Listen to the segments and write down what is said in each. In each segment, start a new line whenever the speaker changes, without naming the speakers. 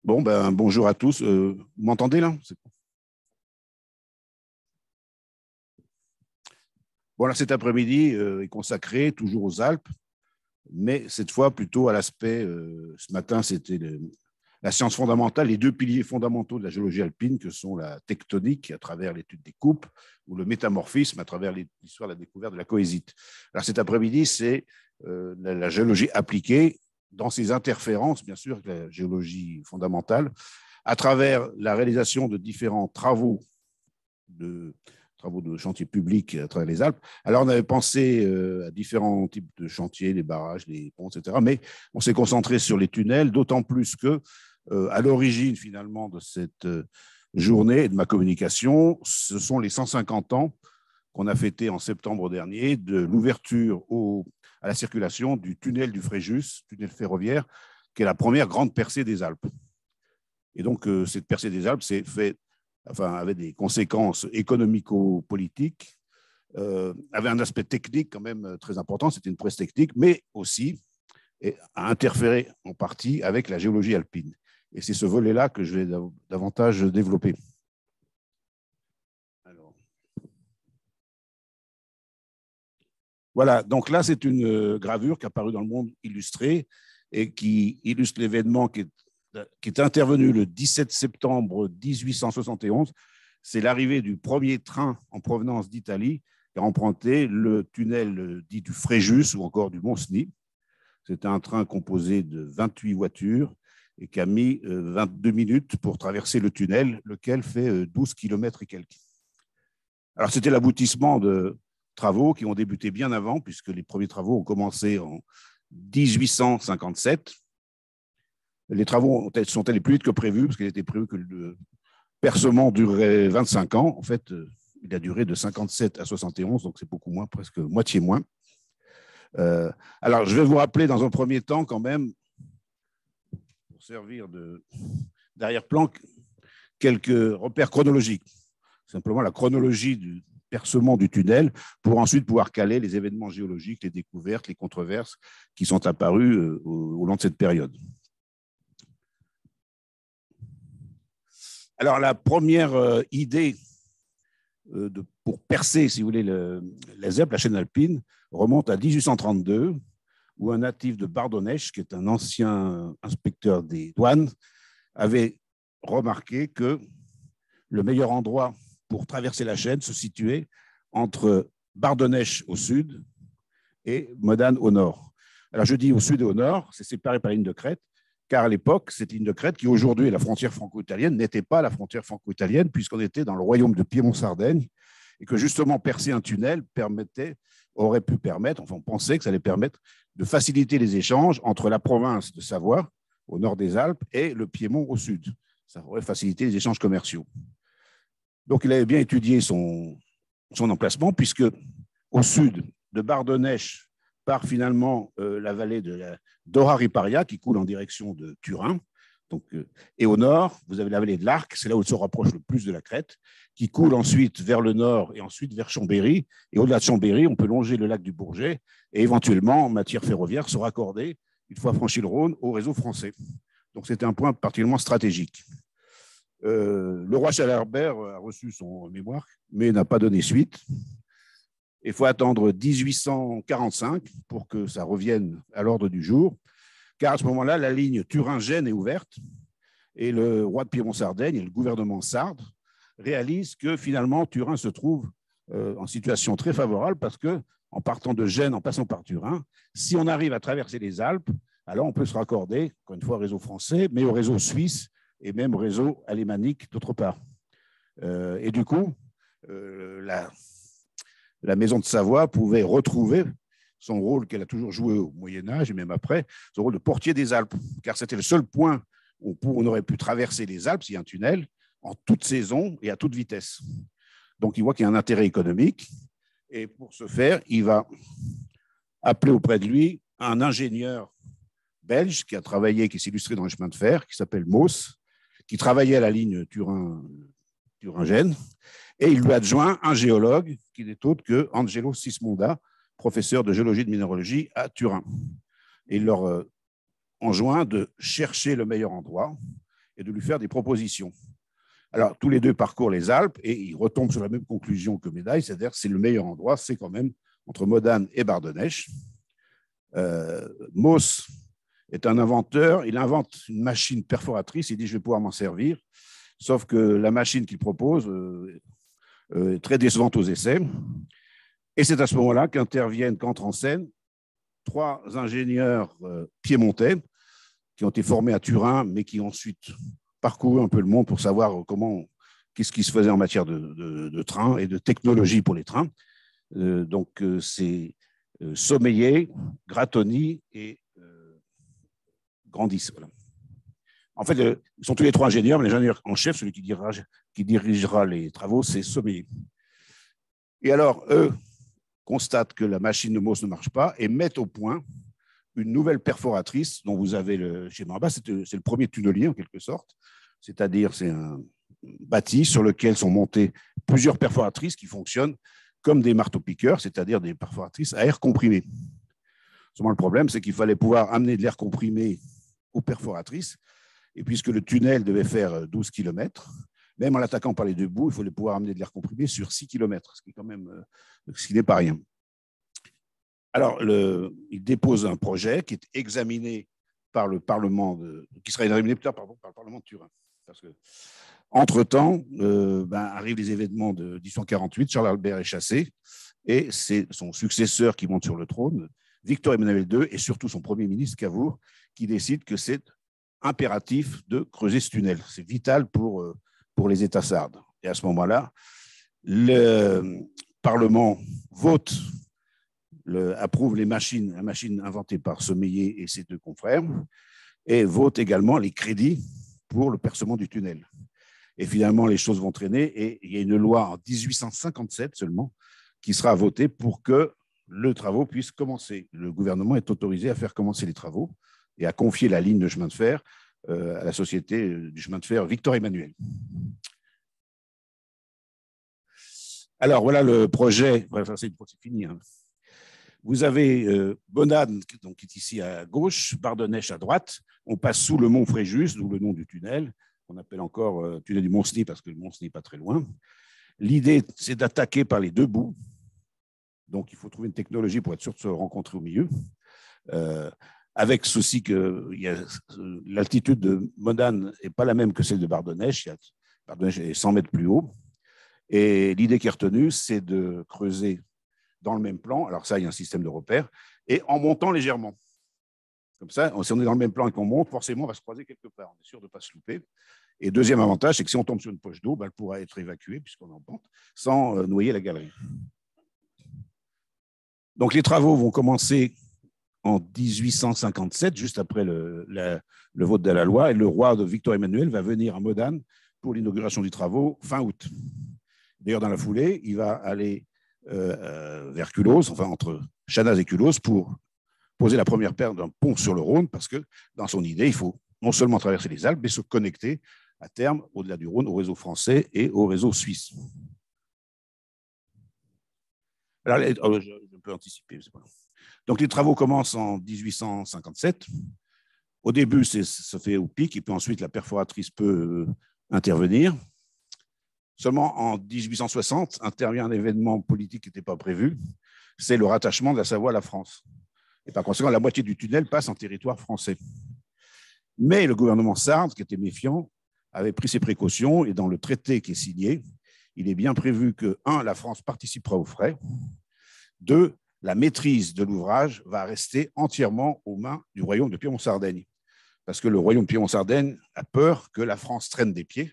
Bon, ben, bonjour à tous. Vous m'entendez là? Bon, là, cet après-midi est consacré toujours aux Alpes, mais cette fois plutôt à l'aspect, ce matin, c'était la science fondamentale, les deux piliers fondamentaux de la géologie alpine, que sont la tectonique à travers l'étude des coupes, ou le métamorphisme à travers l'histoire de la découverte de la cohésite. Alors cet après-midi, c'est la géologie appliquée dans ses interférences, bien sûr, avec la géologie fondamentale, à travers la réalisation de différents de, travaux de chantiers publics à travers les Alpes. Alors, on avait pensé à différents types de chantiers, les barrages, les ponts, etc. Mais on s'est concentré sur les tunnels, d'autant plus que, à l'origine, finalement, de cette journée et de ma communication, ce sont les 150 ans qu'on a fêté en septembre dernier de l'ouverture à la circulation du tunnel du Fréjus, tunnel ferroviaire, qui est la première grande percée des Alpes. Et donc, cette percée des Alpes s'est faite, avait des conséquences économico-politiques, avait un aspect technique quand même très important, c'était une prouesse technique, mais aussi a interféré en partie avec la géologie alpine. Et c'est ce volet-là que je vais davantage développer. Alors, voilà, donc là, c'est une gravure qui est apparue dans le Monde illustré et qui illustre l'événement qui est intervenu le 17 septembre 1871. C'est l'arrivée du premier train en provenance d'Italie qui a emprunté le tunnel dit du Fréjus ou encore du Mont-Cenis. C'était un train composé de 28 voitures et qui a mis 22 minutes pour traverser le tunnel, lequel fait 12 km et quelques. Alors, c'était l'aboutissement de travaux qui ont débuté bien avant, puisque les premiers travaux ont commencé en 1857. Les travaux sont allés plus vite que prévu, parce qu'il était prévu que le percement durerait 25 ans. En fait, il a duré de 57 à 71, donc c'est beaucoup moins, presque moitié moins. Alors, je vais vous rappeler dans un premier temps, quand même, pour servir d'arrière-plan, quelques repères chronologiques. Simplement la chronologie du percement du tunnel, pour ensuite pouvoir caler les événements géologiques, les découvertes, les controverses qui sont apparues au long de cette période. Alors, la première idée pour percer, si vous voulez, les Alpes, la chaîne alpine, remonte à 1832, où un natif de Bardonnèche, qui est un ancien inspecteur des douanes, avait remarqué que le meilleur endroit pour traverser la chaîne se situait entre Bardonnèche au sud et Modane au nord. Alors, je dis au sud et au nord, c'est séparé par la ligne de crête, car à l'époque, cette ligne de crête, qui aujourd'hui est la frontière franco-italienne, n'était pas la frontière franco-italienne, puisqu'on était dans le royaume de Piémont-Sardaigne, et que justement, percer un tunnel aurait pu permettre, enfin on pensait que ça allait permettre de faciliter les échanges entre la province de Savoie, au nord des Alpes, et le Piémont au sud. Ça aurait facilité les échanges commerciaux. Donc, il avait bien étudié son emplacement, puisque au sud de Bardonnèche part finalement la vallée de la Dora Riparia, qui coule en direction de Turin. Donc, et au nord, vous avez la vallée de l'Arc, c'est là où elle se rapproche le plus de la crête, qui coule ensuite vers le nord et ensuite vers Chambéry. Et au-delà de Chambéry, on peut longer le lac du Bourget et éventuellement, en matière ferroviaire, se raccorder, une fois franchi le Rhône, au réseau français. Donc, c'était un point particulièrement stratégique. Le roi Chalherbert a reçu son mémoire, mais n'a pas donné suite. Il faut attendre 1845 pour que ça revienne à l'ordre du jour, car à ce moment-là, la ligne Turin-Gênes est ouverte et le roi de Piémont-Sardaigne et le gouvernement sarde réalisent que finalement Turin se trouve en situation très favorable parce que en partant de Gênes, en passant par Turin, si on arrive à traverser les Alpes, alors on peut se raccorder, encore une fois, au réseau français, mais au réseau suisse et même au réseau alémanique d'autre part. Et du coup, la maison de Savoie pouvait retrouver son rôle qu'elle a toujours joué au Moyen-Âge et même après, son rôle de portier des Alpes, car c'était le seul point où on aurait pu traverser les Alpes s'il y a un tunnel en toute saison et à toute vitesse. Donc, il voit qu'il y a un intérêt économique et pour ce faire, il va appeler auprès de lui un ingénieur belge qui a travaillé, qui s'est illustré dans les chemins de fer, qui s'appelle Mauss, qui travaillait à la ligne Turin-Gênes, et il lui adjoint un géologue qui n'est autre que Angelo Sismonda, professeur de géologie et de minéralogie à Turin. Et il leur enjoint de chercher le meilleur endroit. et de lui faire des propositions. Alors, tous les deux parcourent les Alpes et ils retombent sur la même conclusion que Médaille, c'est-à-dire que c'est le meilleur endroit, c'est quand même entre Modane et Bardonnèche. Mauss est un inventeur, il invente une machine perforatrice, il dit je vais pouvoir m'en servir, sauf que la machine qu'il propose est très décevante aux essais. Et c'est à ce moment-là qu'entrent en scène trois ingénieurs piémontais qui ont été formés à Turin, mais qui ont ensuite parcouru un peu le monde pour savoir qu'est-ce qui se faisait en matière de trains et de technologie pour les trains. Donc, c'est Sommeiller, Grattoni et Grandis. Voilà. En fait, ils sont tous les trois ingénieurs, mais l'ingénieur en chef, celui qui dirigera les travaux, c'est Sommeiller. Et alors, eux constatent que la machine de Mauss ne marche pas et mettent au point une nouvelle perforatrice dont vous avez le schéma en bas. C'est le premier tunnelier, en quelque sorte. C'est-à-dire, c'est un bâti sur lequel sont montées plusieurs perforatrices qui fonctionnent comme des marteaux-piqueurs, c'est-à-dire des perforatrices à air comprimé. Seulement, le problème, c'est qu'il fallait pouvoir amener de l'air comprimé aux perforatrices. Et puisque le tunnel devait faire 12 km, même en l'attaquant par les deux bouts, il fallait pouvoir amener de l'air comprimé sur 6 km, ce qui n'est pas rien. Alors, il dépose un projet qui est examiné par le Parlement, qui sera examiné plus tard par le Parlement de Turin. Parce que, entre-temps, arrivent les événements de 1848, Charles Albert est chassé, et c'est son successeur qui monte sur le trône, Victor Emmanuel II, et surtout son Premier ministre, Cavour, qui décide que c'est impératif de creuser ce tunnel. C'est vital pour les États sardes. Et à ce moment-là, le Parlement vote, approuve la machine inventée par Sommeiller et ses deux confrères, et vote également les crédits pour le percement du tunnel. Et finalement, les choses vont traîner, et il y a une loi en 1857 seulement qui sera votée pour que les travaux puissent commencer. Le gouvernement est autorisé à faire commencer les travaux et à confier la ligne de chemin de fer à la société du chemin de fer Victor Emmanuel. Alors, voilà le projet. Enfin, c'est fini. Hein. Vous avez Bonade, donc, qui est ici à gauche, Bardonnèche à droite. On passe sous le mont Fréjus, d'où le nom du tunnel, qu'on appelle encore tunnel du Mont-Cenis, parce que le Mont-Cenis n'est pas très loin. L'idée, c'est d'attaquer par les deux bouts. Donc, il faut trouver une technologie pour être sûr de se rencontrer au milieu. Avec ceci que l'altitude de Modane n'est pas la même que celle de Bardonnèche. Bardonnèche est 100 mètres plus haut. Et l'idée qui est retenue, c'est de creuser dans le même plan. Alors ça, il y a un système de repères. Et en montant légèrement. Comme ça, si on est dans le même plan et qu'on monte, forcément, on va se croiser quelque part. On est sûr de ne pas se louper. Et deuxième avantage, c'est que si on tombe sur une poche d'eau, elle pourra être évacuée, puisqu'on est en pente, sans noyer la galerie. Donc les travaux vont commencer en 1857, juste après le vote de la loi, et le roi de Victor Emmanuel va venir à Modane pour l'inauguration des travaux fin août. D'ailleurs, dans la foulée, il va aller vers Culose, enfin entre Chanaz et Culose, pour poser la première pierre d'un pont sur le Rhône, parce que dans son idée, il faut non seulement traverser les Alpes, mais se connecter à terme, au-delà du Rhône, au réseau français et au réseau suisse. Alors, je peux anticiper, c'est pas long. Donc, les travaux commencent en 1857. Au début, ça se fait au pic, et puis ensuite, la perforatrice peut intervenir. Seulement, en 1860, intervient un événement politique qui n'était pas prévu, c'est le rattachement de la Savoie à la France. Et par conséquent, la moitié du tunnel passe en territoire français. Mais le gouvernement sarde, qui était méfiant, avait pris ses précautions, et dans le traité qui est signé, il est bien prévu que, 1, la France participera aux frais, 2, la maîtrise de l'ouvrage va rester entièrement aux mains du royaume de Piémont-Sardaigne. Parce que le royaume de Piémont-Sardaigne a peur que la France traîne des pieds,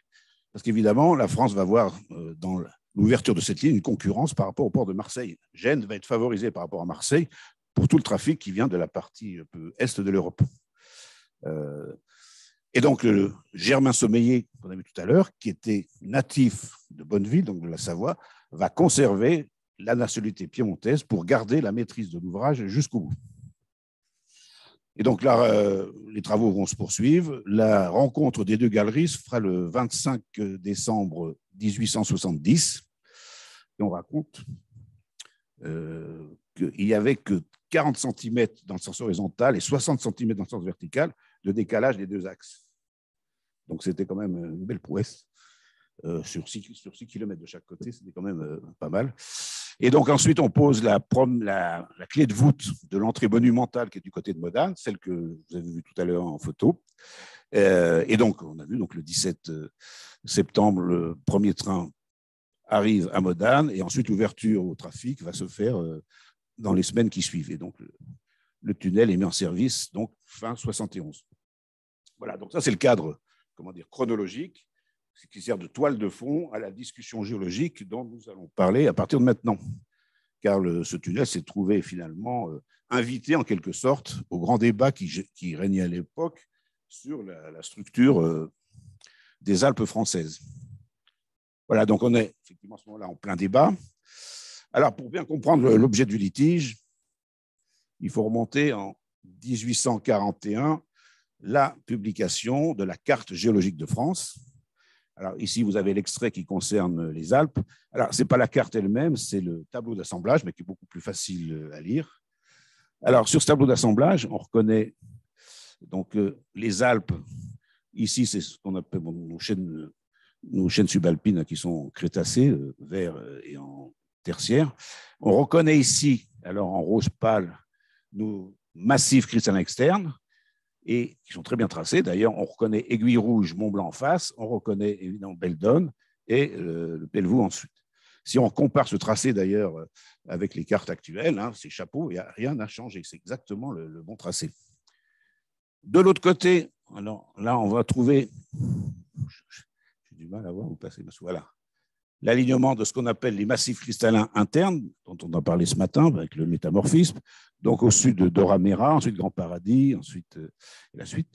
parce qu'évidemment, la France va voir dans l'ouverture de cette ligne une concurrence par rapport au port de Marseille. Gênes va être favorisé par rapport à Marseille pour tout le trafic qui vient de la partie est de l'Europe. Et donc, le Germain Sommeiller, qu'on a vu tout à l'heure, qui était natif de Bonneville, donc de la Savoie, va conserver la nationalité piémontaise pour garder la maîtrise de l'ouvrage jusqu'au bout. Et donc là, les travaux vont se poursuivre. La rencontre des deux galeries se fera le 25 décembre 1870. Et on raconte qu'il n'y avait que 40 cm dans le sens horizontal et 60 cm dans le sens vertical de décalage des deux axes. Donc, c'était quand même une belle prouesse. Sur 6 km de chaque côté, c'était quand même pas mal. Et donc, ensuite, on pose la clé de voûte de l'entrée monumentale qui est du côté de Modane, celle que vous avez vue tout à l'heure en photo. Et donc, on a vu donc, le 17 septembre, le premier train arrive à Modane et ensuite l'ouverture au trafic va se faire dans les semaines qui suivent. Et donc, le tunnel est mis en service donc fin 71. Voilà, donc ça, c'est le cadre, comment dire, chronologique, qui sert de toile de fond à la discussion géologique dont nous allons parler à partir de maintenant. Car ce tunnel s'est trouvé finalement invité en quelque sorte au grand débat qui régnait à l'époque sur la structure des Alpes françaises. Voilà, donc on est effectivement à ce moment-là en plein débat. Alors, pour bien comprendre l'objet du litige, il faut remonter en 1841, la publication de la carte géologique de France. Alors ici, vous avez l'extrait qui concerne les Alpes. Alors, ce n'est pas la carte elle-même, c'est le tableau d'assemblage, mais qui est beaucoup plus facile à lire. Alors, sur ce tableau d'assemblage, on reconnaît donc les Alpes. Ici, c'est ce qu'on appelle nos chaînes subalpines qui sont crétacées, vert et en tertiaire. On reconnaît ici, alors en rose pâle, nos massifs cristallins externes, et qui sont très bien tracés. D'ailleurs, on reconnaît Aiguille Rouge, Mont Blanc en face, on reconnaît évidemment Beldon et le Pelvoux ensuite. Si on compare ce tracé d'ailleurs avec les cartes actuelles, ces chapeaux, il n'y a rien à changer, c'est exactement le bon tracé. De l'autre côté, alors là, on va trouver, j'ai du mal à voir où passer, voilà, l'alignement de ce qu'on appelle les massifs cristallins internes, dont on a parlé ce matin avec le métamorphisme, donc au sud de Doramera, ensuite Grand Paradis, ensuite la suite.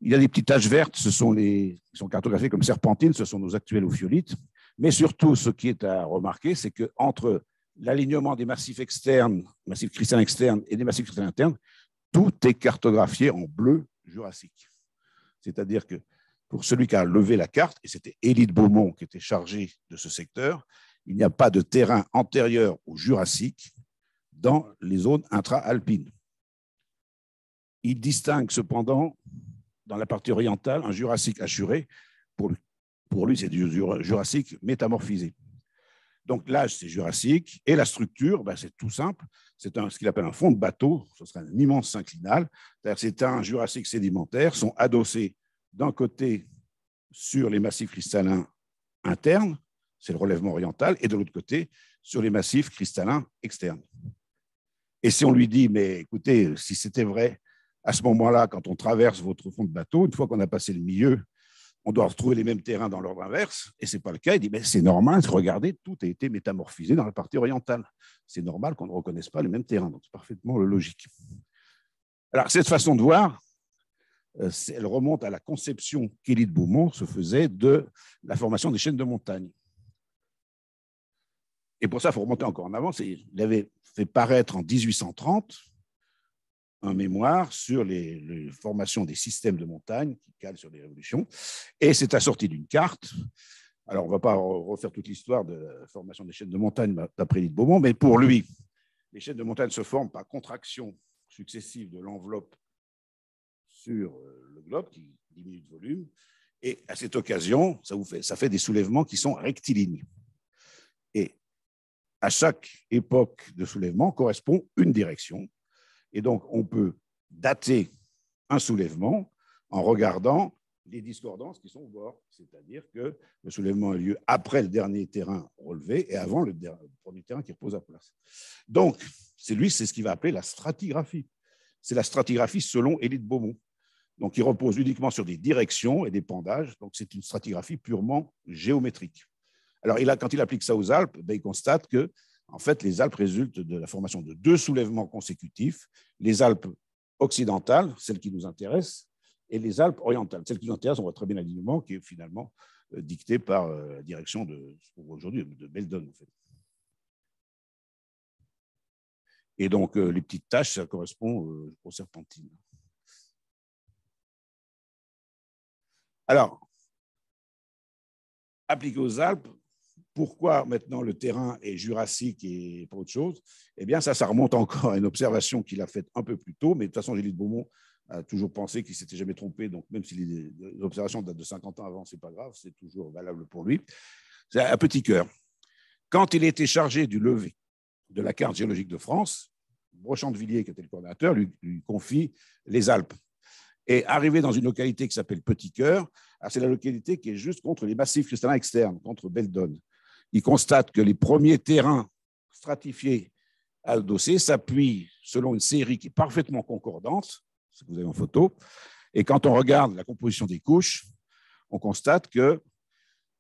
Il y a des petites taches vertes, qui sont cartographiées comme serpentines, ce sont nos actuels ophiolites. Mais surtout, ce qui est à remarquer, c'est qu'entre l'alignement des massifs externes, massifs cristallins externes et des massifs cristallins internes, tout est cartographié en bleu jurassique. C'est-à-dire que pour celui qui a levé la carte, et c'était Élie de Beaumont qui était chargé de ce secteur, il n'y a pas de terrain antérieur au Jurassique dans les zones intra-alpines. Il distingue cependant, dans la partie orientale, un Jurassique assuré. Pour lui, c'est du Jurassique métamorphisé. Donc l'âge, c'est Jurassique, et la structure, c'est tout simple, c'est ce qu'il appelle un fond de bateau, ce serait un immense synclinal, c'est un Jurassique sédimentaire, sont adossés d'un côté sur les massifs cristallins internes, c'est le relèvement oriental, et de l'autre côté sur les massifs cristallins externes. Et si on lui dit, mais écoutez, si c'était vrai, à ce moment-là, quand on traverse votre fond de bateau, une fois qu'on a passé le milieu, on doit retrouver les mêmes terrains dans l'ordre inverse, et ce n'est pas le cas. Il dit, mais c'est normal, regardez, tout a été métamorphisé dans la partie orientale. C'est normal qu'on ne reconnaisse pas les mêmes terrains, donc c'est parfaitement logique. Alors, cette façon de voir, elle remonte à la conception qu'Élie de Beaumont se faisait de la formation des chaînes de montagne. Et pour ça, il faut remonter encore en avant. Il avait fait paraître en 1830 un mémoire sur les formations des systèmes de montagne qui calent sur les révolutions. Et c'est assorti d'une carte. Alors, on ne va pas refaire toute l'histoire de la formation des chaînes de montagne d'après Élie de Beaumont, mais pour lui, les chaînes de montagne se forment par contraction successive de l'enveloppe sur le globe qui diminue de volume. Et à cette occasion, ça fait des soulèvements qui sont rectilignes. Et à chaque époque de soulèvement correspond une direction. Et donc, on peut dater un soulèvement en regardant les discordances qui sont au bord. C'est-à-dire que le soulèvement a lieu après le dernier terrain relevé et avant le premier terrain qui repose à place. Donc, c'est ce qu'il va appeler la stratigraphie. C'est la stratigraphie selon Élie de Beaumont. Donc, il repose uniquement sur des directions et des pendages. Donc, c'est une stratigraphie purement géométrique. Alors, quand il applique ça aux Alpes, il constate que, en fait, les Alpes résultent de la formation de 2 soulèvements consécutifs. Les Alpes occidentales, celles qui nous intéressent, et les Alpes orientales. Celles qui nous intéressent, on voit très bien l'alignement qui est finalement dicté par la direction aujourd'hui de Beldon, en fait. Et donc, les petites taches, ça correspond aux serpentines. Alors, appliqué aux Alpes, pourquoi maintenant le terrain est jurassique et pas autre chose? Eh bien, ça remonte encore à une observation qu'il a faite un peu plus tôt, mais de toute façon, Élie de Beaumont a toujours pensé qu'il ne s'était jamais trompé. Donc, même si les observations datent de 50 ans avant, ce n'est pas grave, c'est toujours valable pour lui. C'est un petit cœur. Quand il a été chargé du levé de la carte géologique de France, Brochant de Villiers, qui était le coordinateur, lui confie les Alpes. Et arrivé dans une localité qui s'appelle Petit Cœur, c'est la localité qui est juste contre les massifs cristallins externes, contre Beldon. Il constate que les premiers terrains stratifiés adossés s'appuient selon une série qui est parfaitement concordante, ce que vous avez en photo. Et quand on regarde la composition des couches, on constate qu'il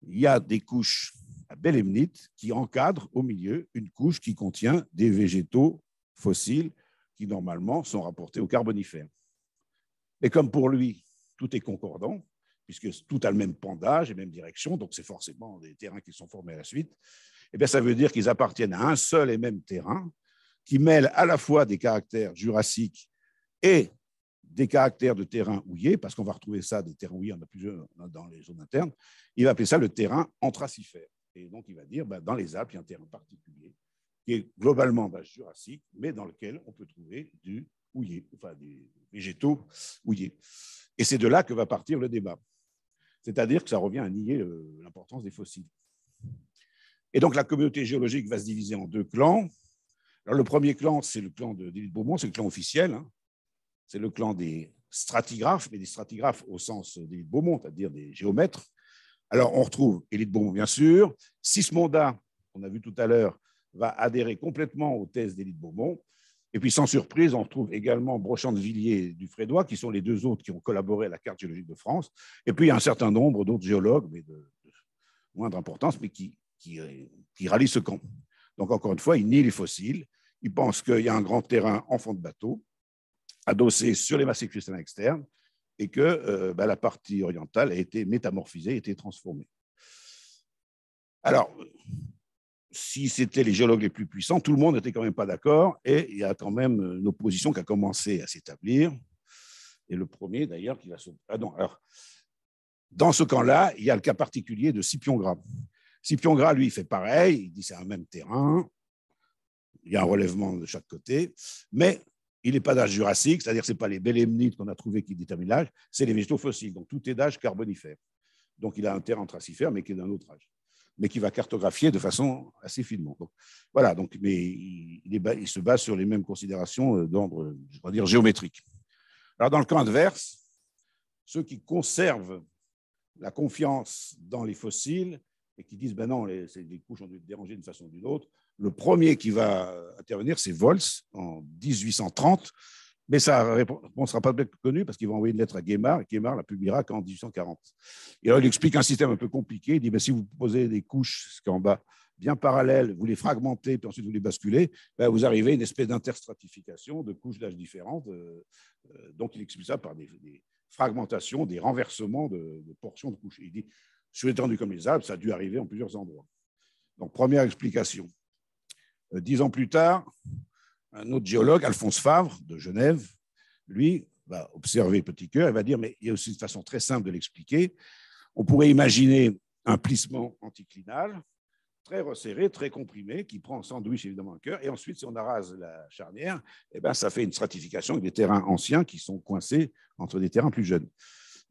y a des couches à belemnite qui encadrent au milieu une couche qui contient des végétaux fossiles qui normalement sont rapportés au Carbonifère. Et comme pour lui, tout est concordant, puisque tout a le même pendage et même direction, donc c'est forcément des terrains qui sont formés à la suite, et bien ça veut dire qu'ils appartiennent à un seul et même terrain qui mêle à la fois des caractères jurassiques et des caractères de terrain houillé, parce qu'on va retrouver ça, des terrains houillés, on a plusieurs dans les zones internes, il va appeler ça le terrain anthracifère. Et donc il va dire, dans les Alpes, il y a un terrain particulier qui est globalement d'âge jurassique, mais dans lequel on peut trouver du houillé, enfin des végétaux houillés. Et c'est de là que va partir le débat. C'est-à-dire que ça revient à nier l'importance des fossiles. Et donc la communauté géologique va se diviser en deux clans. Alors, le premier clan, c'est le clan d'Élie de Beaumont, c'est le clan officiel. Hein. C'est le clan des stratigraphes, mais des stratigraphes au sens d'Élie de Beaumont, c'est-à-dire des géomètres. Alors, on retrouve Élie de Beaumont, bien sûr. Sismonda, on a vu tout à l'heure, va adhérer complètement aux thèses d'Élie de Beaumont. Et puis, sans surprise, on retrouve également Brochant de Villiers et Dufrédoy, qui sont les deux autres qui ont collaboré à la carte géologique de France. Et puis, il y a un certain nombre d'autres géologues, mais de moindre importance, mais qui rallient ce camp. Donc, encore une fois, ils nient les fossiles. Ils pensent qu'il y a un grand terrain en fond de bateau, adossé sur les massifs cristallins externes, et que la partie orientale a été métamorphisée, a été transformée. Alors, si c'était les géologues les plus puissants, tout le monde n'était quand même pas d'accord, et il y a quand même une opposition qui a commencé à s'établir. Et le premier, d'ailleurs, qui va se... Ah non, alors, dans ce camp-là, il y a le cas particulier de Scipion Gras. Scipion Gras, lui, il fait pareil, il dit c'est un même terrain, il y a un relèvement de chaque côté, mais il n'est pas d'âge jurassique, c'est-à-dire que ce n'est pas les belemnites qu'on a trouvés qui déterminent l'âge, c'est les végétaux fossiles, donc tout est d'âge carbonifère. Donc il a un terrain anthracifère, mais qui est d'un autre âge, mais qui va cartographier de façon assez finement. Donc, voilà, donc, mais il se base sur les mêmes considérations d'ordre, je vais dire, géométrique. Alors dans le camp adverse, ceux qui conservent la confiance dans les fossiles et qui disent ben non, les couches ont dû être dérangées d'une façon ou d'une autre. Le premier qui va intervenir, c'est Volz en 1830, mais sa réponse ne sera pas bien connue parce qu'il va envoyer une lettre à Guémard et Guémard la publiera qu'en 1840. Et alors, il explique un système un peu compliqué. Il dit ben, si vous posez des couches, ce qui est en bas, bien parallèles, vous les fragmentez, puis ensuite vous les basculez, ben, vous arrivez à une espèce d'interstratification de couches d'âge différentes. Donc, il explique ça par des fragmentations, des renversements de portions de couches. Il dit sur l'étendue comme les Alpes, ça a dû arriver en plusieurs endroits. Donc, première explication. 10 ans plus tard, un autre géologue, Alphonse Favre, de Genève, lui, va observer Petit Cœur et va dire, mais il y a aussi une façon très simple de l'expliquer. On pourrait imaginer un plissement anticlinal, très resserré, très comprimé, qui prend en sandwich évidemment un cœur, et ensuite, si on arrase la charnière, eh ben, ça fait une stratification avec des terrains anciens qui sont coincés entre des terrains plus jeunes.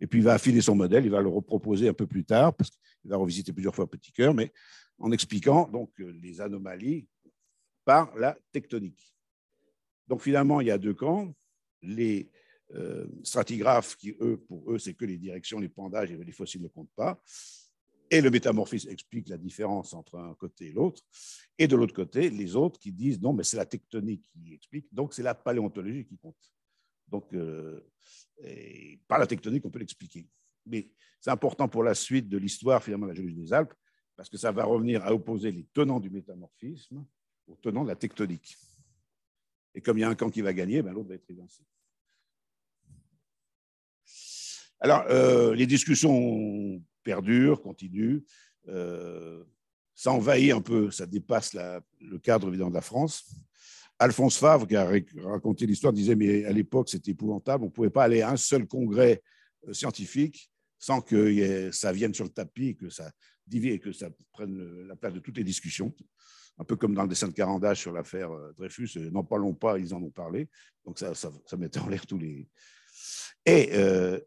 Et puis, il va affiner son modèle, il va le reproposer un peu plus tard, parce qu'il va revisiter plusieurs fois Petit Cœur, mais en expliquant donc les anomalies par la tectonique. Donc, finalement, il y a deux camps. Les stratigraphes qui, pour eux, c'est que les directions, les pendages, et les fossiles ne comptent pas. Et le métamorphisme explique la différence entre un côté et l'autre. Et de l'autre côté, les autres qui disent non, mais c'est la tectonique qui explique, donc c'est la paléontologie qui compte. Donc, par la tectonique, on peut l'expliquer. Mais c'est important pour la suite de l'histoire, finalement, de la géologie des Alpes, parce que ça va revenir à opposer les tenants du métamorphisme aux tenants de la tectonique. Et comme il y a un camp qui va gagner, ben, l'autre va être évincé. Alors, les discussions perdurent, continuent. Ça envahit un peu, ça dépasse le cadre évident de la France. Alphonse Favre, qui a raconté l'histoire, disait mais à l'époque, c'était épouvantable. On ne pouvait pas aller à un seul congrès scientifique sans que ça vienne sur le tapis et que ça divise et que ça prenne la place de toutes les discussions. Un peu comme dans le dessin de Carandache sur l'affaire Dreyfus, n'en parlons pas, ils en ont parlé. Donc ça mettait en l'air tous les... Et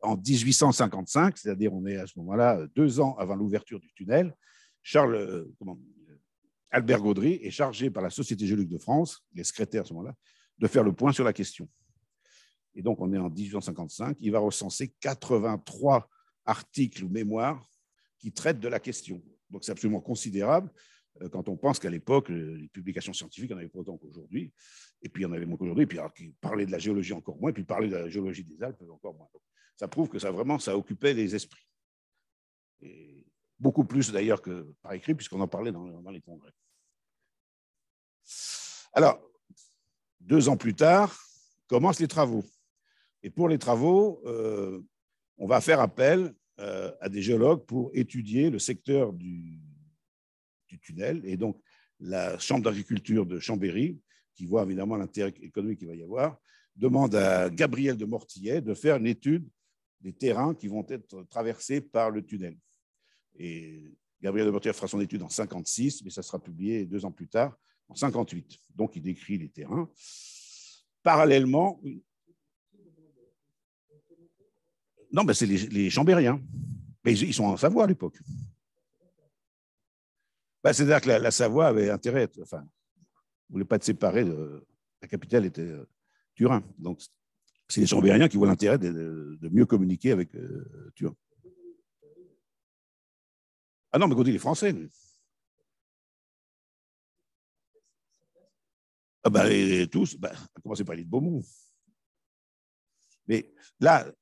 en 1855, c'est-à-dire on est à ce moment-là 2 ans avant l'ouverture du tunnel, Albert Gaudry est chargé par la Société géologique de France, les secrétaires à ce moment-là, de faire le point sur la question. Et donc, on est en 1855. Il va recenser 83 articles ou mémoires qui traitent de la question. Donc, c'est absolument considérable quand on pense qu'à l'époque, les publications scientifiques, il n'y en avait pas autant qu'aujourd'hui. Et puis, il y en avait moins qu'aujourd'hui. Et puis, alors, parler de la géologie encore moins. Et puis, parler de la géologie des Alpes encore moins. Donc, ça prouve que ça occupait les esprits. Et beaucoup plus, d'ailleurs, que par écrit, puisqu'on en parlait dans les congrès. Alors, 2 ans plus tard, commencent les travaux. Et pour les travaux, on va faire appel à des géologues pour étudier le secteur du tunnel. Et donc, la Chambre d'agriculture de Chambéry, qui voit évidemment l'intérêt économique qu'il va y avoir, demande à Gabriel de Mortillet de faire une étude des terrains qui vont être traversés par le tunnel. Et Gabriel de Mortillet fera son étude en 1956, mais ça sera publié 2 ans plus tard, en 1958. Donc, il décrit les terrains. Parallèlement, non, ben c'est les Chambériens. Mais ils sont en Savoie à l'époque. Ben, c'est-à-dire que la Savoie avait intérêt, enfin, ne voulait pas être séparée. La capitale était Turin. Donc, c'est les Chambériens qui voient l'intérêt de mieux communiquer avec Turin. Ah non, mais Gaudry, il est français. Lui. Ah ben, et tous, ben, à commencer par l'île de Beaumont. Mais là,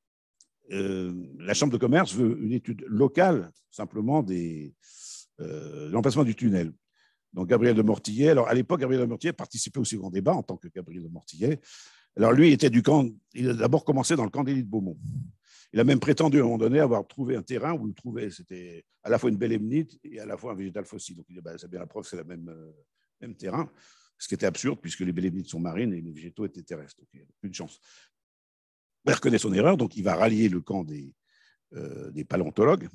la Chambre de commerce veut une étude locale, simplement, de l'emplacement du tunnel. Donc, Gabriel de Mortillet, alors à l'époque, Gabriel de Mortillet participait au second débat en tant que Gabriel de Mortillet. Alors, lui, était du camp, il a d'abord commencé dans le camp d'élite de Beaumont. Il a même prétendu à un moment donné avoir trouvé un terrain où il trouvait, c'était à la fois une bélémnite et à la fois un végétal fossile. Donc, il dit, ben, c'est bien la preuve, c'est le même terrain, ce qui était absurde puisque les bélémnites sont marines et les végétaux étaient terrestres. Donc, il n'y a plus de chance. Il reconnaît son erreur, donc il va rallier le camp des paléontologues.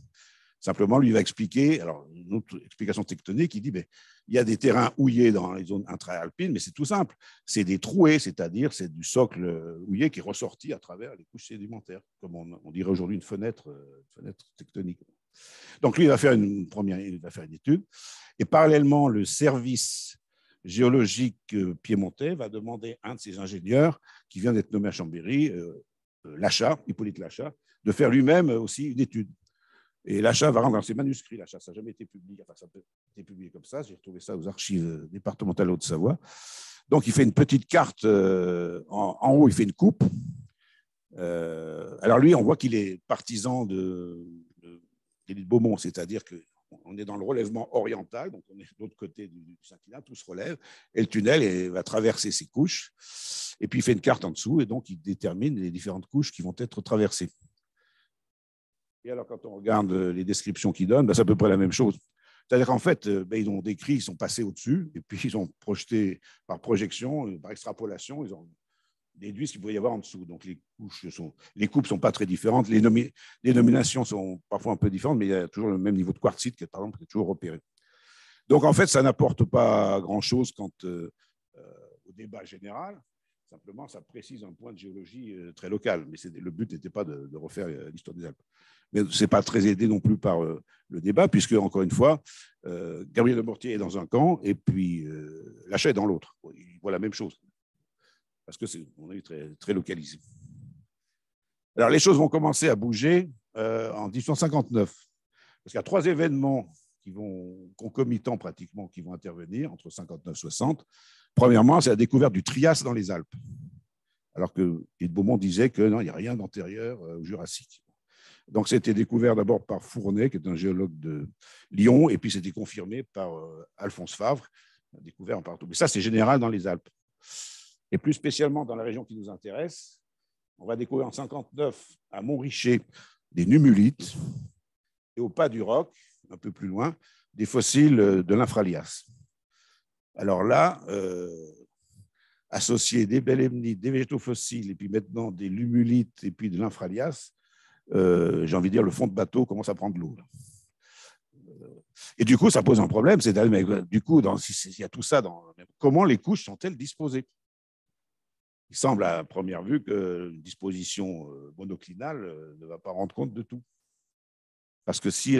Simplement, lui va expliquer, alors une autre explication tectonique, il dit, ben, il y a des terrains houillés dans les zones intra-alpines, mais c'est tout simple. C'est des trouées, c'est-à-dire c'est du socle houillé qui est ressorti à travers les couches sédimentaires, comme on dirait aujourd'hui une fenêtre tectonique. Donc lui, il va faire une étude. Et parallèlement, le service géologique piémontais va demander à un de ses ingénieurs, qui vient d'être nommé à Chambéry, Hippolyte Lachat, de faire lui-même aussi une étude. Et Lachat va rendre dans ses manuscrits, Lachat, ça n'a jamais été publié, enfin ça a été publié comme ça, j'ai retrouvé ça aux archives départementales Haute-Savoie. Donc il fait une petite carte, en haut il fait une coupe. Alors lui, on voit qu'il est partisan de l'île de Beaumont, c'est-à-dire qu'on est dans le relèvement oriental, donc on est de l'autre côté du Saint-Quentin, tout se relève, et le tunnel va traverser ces couches, et puis il fait une carte en dessous, et donc il détermine les différentes couches qui vont être traversées. Et alors, quand on regarde les descriptions qu'ils donnent, ben, c'est à peu près la même chose. C'est-à-dire qu'en fait, ben, ils ont décrit, ils sont passés au-dessus, et puis ils ont projeté par projection, par extrapolation, ils ont déduit ce qu'il pouvait y avoir en dessous. Donc, les coupes ne sont pas très différentes, les nominations sont parfois un peu différentes, mais il y a toujours le même niveau de quartzite qui, par exemple, est toujours repéré. Donc, en fait, ça n'apporte pas grand-chose au débat général. Simplement, ça précise un point de géologie très local. Mais le but n'était pas de refaire l'histoire des Alpes. Mais ce n'est pas très aidé non plus par le débat, puisque, encore une fois, Gabriel de Mortillet est dans un camp et puis Lachat est dans l'autre. Il voit la même chose. Parce qu'on a eu très, très localisé. Alors, les choses vont commencer à bouger en 1859. Parce qu'il y a 3 événements concomitants pratiquement, qui vont intervenir entre 59 et 60. Premièrement, c'est la découverte du Trias dans les Alpes. Alors que Beaumont disait que non, il n'y a rien d'antérieur au Jurassique. Donc, c'était découvert d'abord par Fournet, qui est un géologue de Lyon, et puis c'était confirmé par Alphonse Favre, découvert partout. Mais ça, c'est général dans les Alpes. Et plus spécialement dans la région qui nous intéresse, on va découvrir en 59 à Montricher des numulites, et au pas du Roc, un peu plus loin, des fossiles de l'infralias. Alors là, associer des bélémnites, des végétaux fossiles, et puis maintenant des lumulites, et puis de l'infralias, j'ai envie de dire, le fond de bateau commence à prendre l'eau. Et du coup, ça pose un problème, c'est-à-dire, du coup, s'il y a tout ça, comment les couches sont-elles disposées? il semble à première vue que une disposition monoclinale ne va pas rendre compte de tout. Parce que si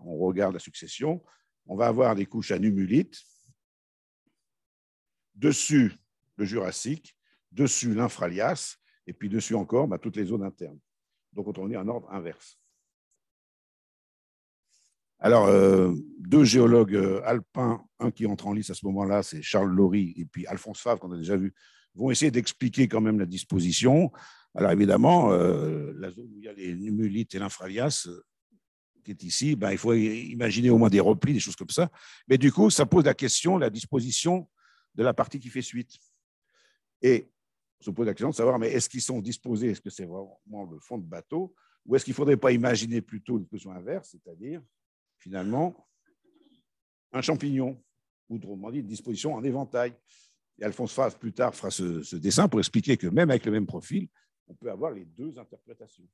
on regarde la succession, on va avoir des couches à nummulites, dessus le Jurassique, dessus l'Infralias, et puis dessus encore toutes les zones internes. Donc, on est en ordre inverse. Alors, deux géologues alpins, un qui entre en lice à ce moment-là, c'est Charles Laurie, et puis Alphonse Favre, qu'on a déjà vu, vont essayer d'expliquer quand même la disposition. Alors, évidemment, la zone où il y a les nummulites et l'Infralias, qui est ici, il faut imaginer au moins des replis, des choses comme ça. Mais du coup, ça pose la question, la disposition de la partie qui fait suite. Et on se pose la question de savoir, mais est-ce qu'ils sont disposés, est-ce que c'est vraiment le fond de bateau, ou est-ce qu'il ne faudrait pas imaginer plutôt une position inverse, c'est-à-dire, finalement, un champignon, ou autrement dit, une disposition en éventail. Et Alphonse Favre, plus tard, fera ce dessin pour expliquer que même avec le même profil, on peut avoir les deux interprétations.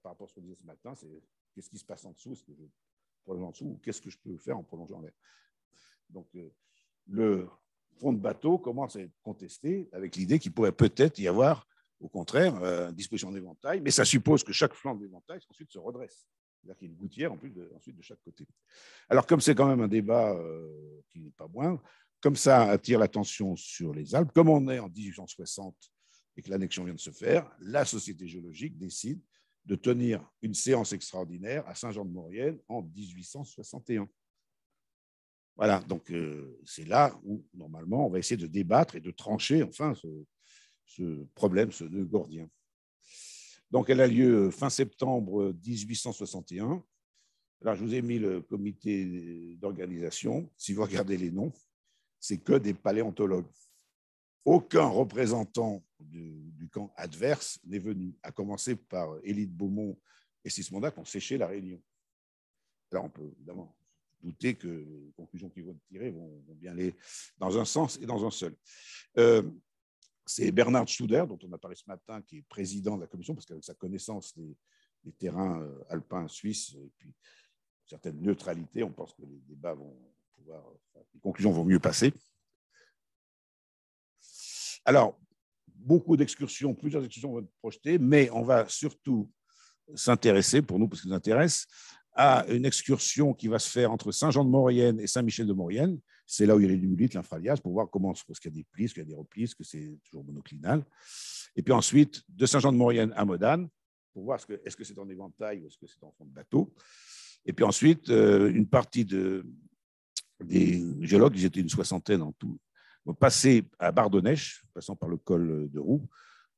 Par rapport à ce qu'on disait ce matin, c'est qu'est-ce qui se passe en dessous, est-ce que je prolonge en dessous, ou qu'est-ce que je peux faire en prolongeant en l'air. Donc, le fond de bateau commence à être contesté avec l'idée qu'il pourrait peut-être y avoir, au contraire, une disposition d'éventail, mais ça suppose que chaque flanc de l'éventail ensuite se redresse. C'est-à-dire qu'il y a une gouttière ensuite de chaque côté. Alors, comme c'est quand même un débat qui n'est pas moindre, comme ça attire l'attention sur les Alpes, comme on est en 1860 et que l'annexion vient de se faire, la Société géologique décide de tenir une séance extraordinaire à Saint-Jean-de-Maurienne en 1861. Voilà, donc c'est là où, normalement, on va essayer de débattre et de trancher, enfin, ce problème, ce nœud gordien. Donc, elle a lieu fin septembre 1861. Alors, je vous ai mis le comité d'organisation. Si vous regardez les noms, c'est que des paléontologues. Aucun représentant du camp adverse n'est venu, à commencer par Élie de Beaumont et Sismonda qui ont séché la réunion. Alors, on peut évidemment douter que les conclusions qu'ils vont tirer vont bien aller dans un sens et dans un seul. C'est Bernard Studer, dont on a parlé ce matin, qui est président de la commission, parce qu'avec sa connaissance des terrains alpins suisses et puis une certaine neutralité, on pense que les débats vont pouvoir, les conclusions vont mieux passer. Alors, beaucoup d'excursions, plusieurs excursions vont être projetées, mais on va surtout s'intéresser, pour nous, parce que ça nous intéresse, à une excursion qui va se faire entre Saint-Jean-de-Maurienne et Saint-Michel-de-Maurienne. C'est là où il y a les nummulites, l'Infralias, pour voir comment, est-ce qu'il y a des plis, est-ce qu'il y a des replis, est-ce que c'est toujours monoclinal. Et puis ensuite, de Saint-Jean-de-Maurienne à Modane, pour voir est-ce que c'est en éventail ou est-ce que c'est en fond de bateau. Et puis ensuite, une partie des géologues, ils étaient une soixantaine en tout, vont passer à Bardonnèche, passant par le col de Roux,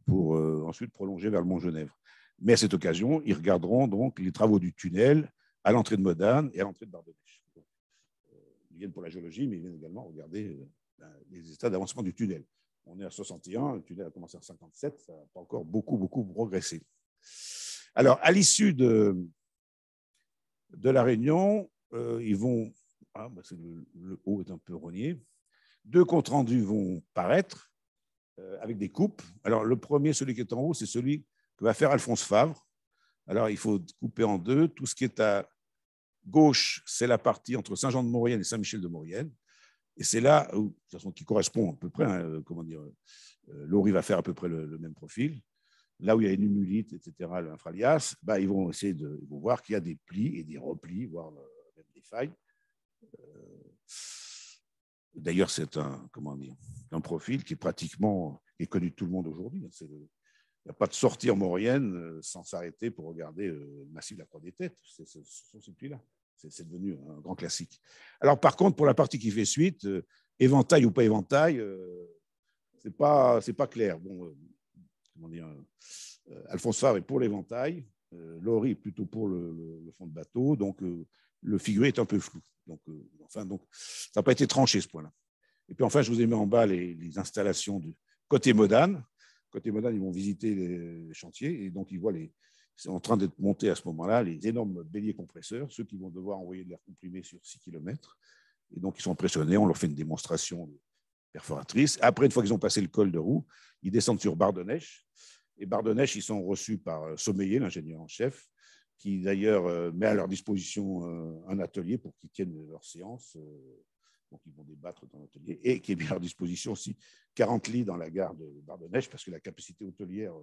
pour ensuite prolonger vers le Mont-Genèvre. Mais à cette occasion, ils regarderont donc les travaux du tunnel à l'entrée de Modane et à l'entrée de Bardonnèche. Ils viennent pour la géologie, mais ils viennent également regarder les états d'avancement du tunnel. On est à 61, le tunnel a commencé en 57, ça n'a pas encore beaucoup progressé. Alors, à l'issue de la réunion, ils vont... le haut est un peu rogné. 2 comptes rendus vont paraître avec des coupes. Alors, le premier, celui qui est en haut, c'est celui que va faire Alphonse Favre. Alors, il faut couper en 2. Tout ce qui est à gauche, c'est la partie entre Saint-Jean-de-Maurienne et Saint-Michel-de-Maurienne. Et c'est là où, de toute façon, qui correspond à peu près, Laurie va faire à peu près le même profil. Là où il y a les nummulites, etc., l'Infralias, ils vont essayer ils vont voir qu'il y a des plis et des replis, voire même des failles. D'ailleurs, c'est un profil qui est connu de tout le monde aujourd'hui. Il n'y a pas de sortie en Maurienne sans s'arrêter pour regarder le massif de la Croix des Têtes. Ce sont ces plis-là. C'est devenu un grand classique. Alors, par contre, pour la partie qui fait suite, éventail ou pas éventail, c'est pas clair. Bon, Alphonse Favre est pour l'éventail, Laurie est plutôt pour le fond de bateau, donc le figuré est un peu flou. Donc, ça n'a pas été tranché, ce point-là. Et puis enfin, je vous ai mis en bas les installations du côté Modane. Côté Modane, ils vont visiter les chantiers et donc ils voient c'est en train d'être monté à ce moment-là les énormes béliers compresseurs, ceux qui vont devoir envoyer de l'air comprimé sur 6 km. Et donc, ils sont impressionnés. On leur fait une démonstration perforatrice. Après, une fois qu'ils ont passé le col de Roux, ils descendent sur Bardonnèche. Et Bardonnèche, ils sont reçus par Sommeiller, l'ingénieur en chef, qui d'ailleurs met à leur disposition un atelier pour qu'ils tiennent leur séance donc ils vont débattre dans l'atelier, et qui est mis à leur disposition aussi 40 lits dans la gare de Bardonnèche, parce que la capacité hôtelière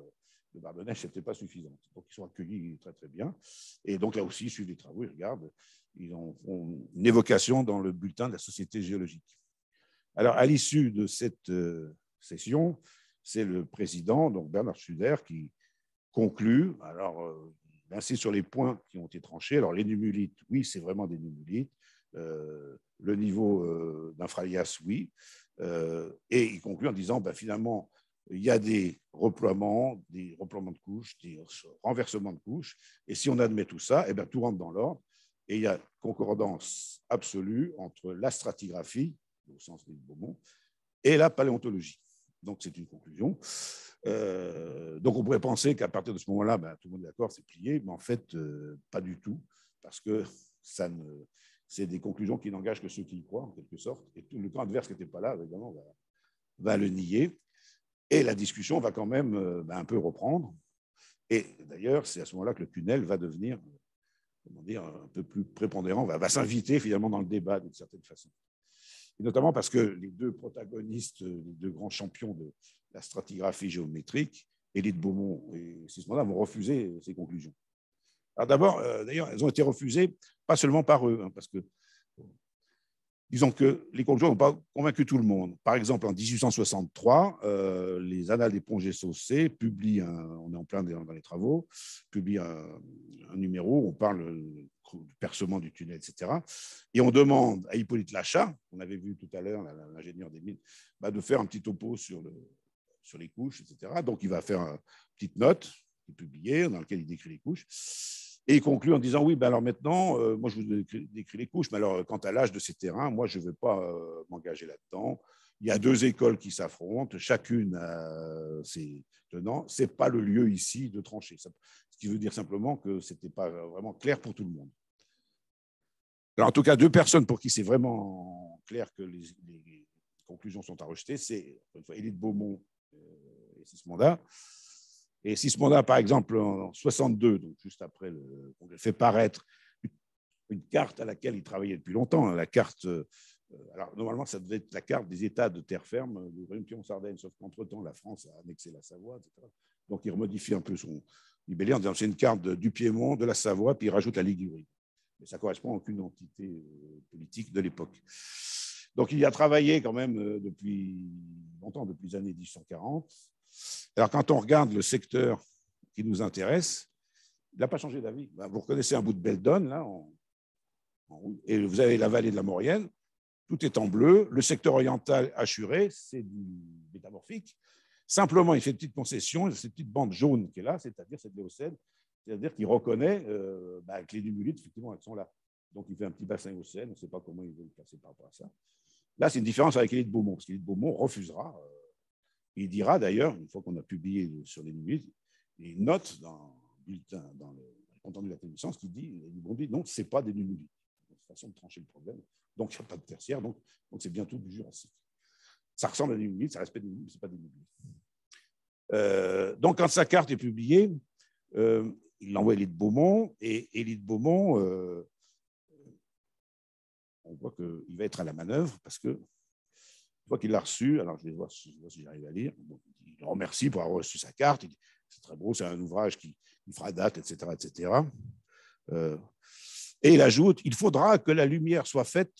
de Bardonnèche n'était pas suffisante. Donc ils sont accueillis très très bien. Et donc là aussi, ils suivent les travaux, ils regardent, ils ont une évocation dans le bulletin de la Société géologique. Alors à l'issue de cette session, c'est le président, donc Bernard Suder, qui conclut. Alors, il insiste sur les points qui ont été tranchés. Alors, les numulites, oui, c'est vraiment des numulites. Le niveau d'infralias, oui. Et il conclut en disant, finalement, il y a des reploiements de couches, des renversements de couches. Et si on admet tout ça, tout rentre dans l'ordre. Et il y a concordance absolue entre la stratigraphie, au sens de Beaumont, et la paléontologie. Donc, c'est une conclusion. Donc, on pourrait penser qu'à partir de ce moment-là, tout le monde est d'accord, c'est plié, mais en fait, pas du tout, parce que c'est des conclusions qui n'engagent que ceux qui y croient, en quelque sorte, et tout le camp adverse qui n'était pas là, évidemment, va le nier, et la discussion va quand même un peu reprendre. Et d'ailleurs, c'est à ce moment-là que le CUNEL va devenir, comment dire, un peu plus prépondérant, va s'inviter finalement dans le débat d'une certaine façon. Et notamment parce que les deux protagonistes, les deux grands champions de la stratigraphie géométrique, Élie de Beaumont et Sismondi, vont refuser ces conclusions. Alors d'abord, d'ailleurs, elles ont été refusées, pas seulement par eux, parce que, disons que les conclusions n'ont pas convaincu tout le monde. Par exemple, en 1863, les Annales des Ponts Saucé publient, on est en plein dans les travaux, publient un numéro où on parle du percement du tunnel, etc. Et on demande à Hippolyte Lachat, qu'on avait vu tout à l'heure, l'ingénieur des mines, de faire un petit topo sur les couches, etc. Donc, il va faire une petite note publiée dans laquelle il décrit les couches. Et il conclut en disant, oui, alors maintenant, moi, je vous décris les couches, mais alors, quant à l'âge de ces terrains, moi, je ne veux pas m'engager là-dedans. Il y a deux écoles qui s'affrontent, chacune a ses tenants. Ce n'est pas le lieu ici de trancher. Ce qui veut dire simplement que ce n'était pas vraiment clair pour tout le monde. Alors, en tout cas, deux personnes pour qui c'est vraiment clair que les conclusions sont à rejeter, c'est Élie de Beaumont et Sismondi. Et Sismondi, par exemple, en 62, donc juste après le congrès, fait paraître une carte à laquelle il travaillait depuis longtemps. La carte, alors normalement, ça devait être la carte des États de terre ferme du Royaume Piron-Sardaigne, sauf qu'entre-temps, la France a annexé la Savoie, etc. Donc, il remodifie un peu son libellé en disant c'est une carte du Piémont, de la Savoie, puis il rajoute la Ligurie. Mais ça ne correspond à aucune entité politique de l'époque. Donc, il y a travaillé quand même depuis longtemps, depuis les années 1840. Alors, quand on regarde le secteur qui nous intéresse, il n'a pas changé d'avis. Vous reconnaissez un bout de Beldon, là, et vous avez la vallée de la Maurienne, tout est en bleu. Le secteur oriental assuré, c'est du métamorphique. Simplement, il fait une petite concession, cette petite bande jaune qui est là, c'est-à-dire cette l'éocène, c'est-à-dire qu'il reconnaît que les numulites, effectivement, elles sont là. Donc, il fait un petit bassin éocène, on ne sait pas comment il veut le placer par rapport à ça. Là, c'est une différence avec Élie de Beaumont, parce qu'Élie de Beaumont refusera. Il dira d'ailleurs, une fois qu'on a publié sur les numulites, il note dans le compte rendu de la connaissance qui dit, non, ce n'est pas des numulites. C'est une façon de trancher le problème. Donc, il n'y a pas de tertiaire, donc c'est bientôt du Jurassique. Ça ressemble à des numulites, ça respecte des numulites, ce n'est pas des numulites. Donc, quand sa carte est publiée, il l'envoie à Élie de Beaumont, et Élie de Beaumont, on voit qu'il va être à la manœuvre, parce que une fois qu'il l'a reçu, alors je vais voir si j'arrive à lire, bon, il le remercie pour avoir reçu sa carte, il dit, c'est très beau, c'est un ouvrage qui fera date, etc. etc. Et il ajoute, il faudra que la lumière soit faite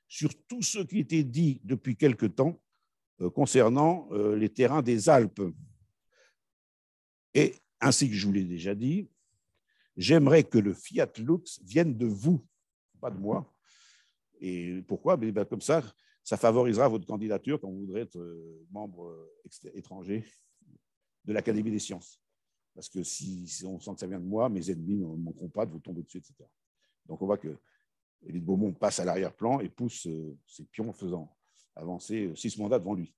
sur tout ce qui était dit depuis quelque temps concernant les terrains des Alpes. Et ainsi que je vous l'ai déjà dit, j'aimerais que le fiat lux vienne de vous, pas de moi. Et pourquoi? Comme ça favorisera votre candidature quand vous voudrez être membre étranger de l'Académie des sciences. Parce que si on sent que ça vient de moi, mes ennemis ne manqueront pas de vous tomber dessus, etc. Donc, on voit que Élie de Beaumont passe à l'arrière-plan et pousse ses pions en faisant avancer Sismondi devant lui.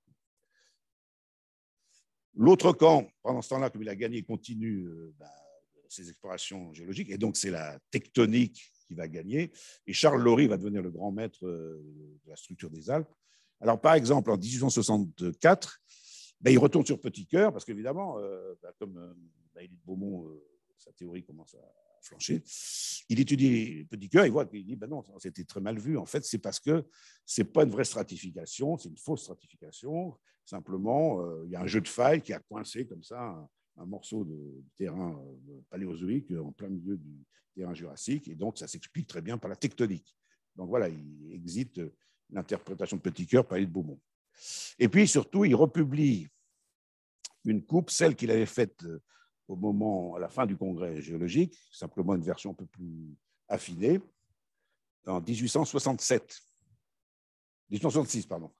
L'autre camp, pendant ce temps-là, comme il a gagné, continue ses explorations géologiques. Et donc, c'est la tectonique qui va gagner. Et Charles Laury va devenir le grand maître de la structure des Alpes. Alors, par exemple, en 1864, il retourne sur Petit Cœur, parce qu'évidemment, comme Élie de Beaumont, sa théorie commence à flancher. Il étudie Petitcœur, il voit qu'il dit ben non, c'était très mal vu. En fait, c'est parce que ce n'est pas une vraie stratification, c'est une fausse stratification. Simplement, il y a un jeu de failles qui a coincé comme ça un morceau de terrain paléozoïque en plein milieu du terrain jurassique, et donc ça s'explique très bien par la tectonique. Donc voilà, il existe l'interprétation de Petitcœur par Élie de Beaumont. Et puis surtout, il republie une coupe, celle qu'il avait faite à la fin du congrès géologique, simplement une version un peu plus affinée, en 1866, pardon.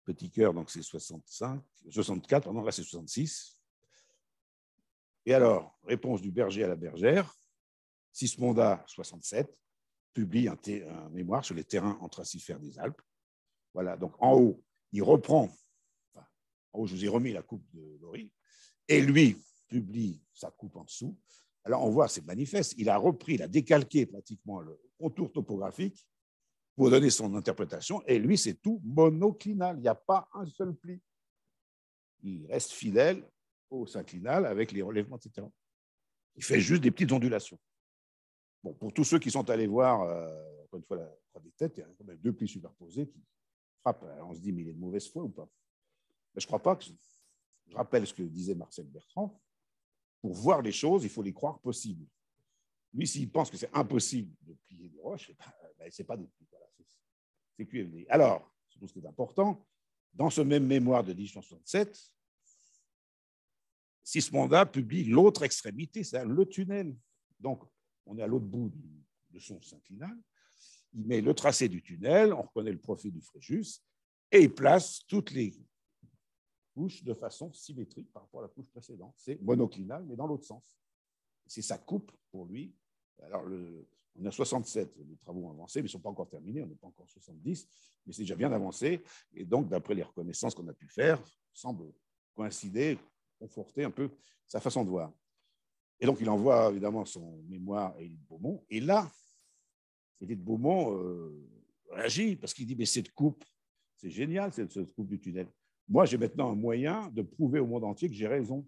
Petitcœur, donc c'est 64, pardon, là c'est 66. Et alors, réponse du berger à la bergère, Sismonda, 67, publie un mémoire sur les terrains anthracifères des Alpes. Voilà, donc en haut, il reprend, enfin, en haut, je vous ai remis la coupe de Lory, et lui publie sa coupe en dessous. Alors on voit, c'est manifeste, il a décalqué pratiquement le contour topographique pour donner son interprétation, et lui, c'est tout monoclinal, il n'y a pas un seul pli. Il reste fidèle au synclinal avec les relèvements, etc. Il fait juste des petites ondulations. Bon, pour tous ceux qui sont allés voir, encore une fois, la croix des têtes, il y a quand même 2 plis superposés qui frappent. Alors on se dit, mais il est de mauvaise foi ou pas? Mais je ne crois pas. Je rappelle ce que disait Marcel Bertrand. Pour voir les choses, il faut les croire possibles. Lui, s'il pense que c'est impossible de plier des roches, ben, ce n'est pas des plis. Voilà, c'est QFD. Alors, surtout ce qui est important, dans ce même mémoire de 1867, Sismonda publie l'autre extrémité, c'est-à-dire le tunnel. Donc, on est à l'autre bout de son synclinal. Il met le tracé du tunnel, on reconnaît le profil du Fréjus, et il place toutes les couches de façon symétrique par rapport à la couche précédente. C'est monoclinal, mais dans l'autre sens. C'est sa coupe pour lui. Alors, on est à 67, les travaux ont avancé, mais ils ne sont pas encore terminés, on n'est pas encore 70, mais c'est déjà bien avancé. Et donc, d'après les reconnaissances qu'on a pu faire, semble coïncider, conforter un peu sa façon de voir. Et donc, il envoie évidemment son mémoire à Élie de Beaumont. Et là, Élie de Beaumont réagit parce qu'il dit mais cette coupe, c'est génial, cette coupe du tunnel. Moi, j'ai maintenant un moyen de prouver au monde entier que j'ai raison.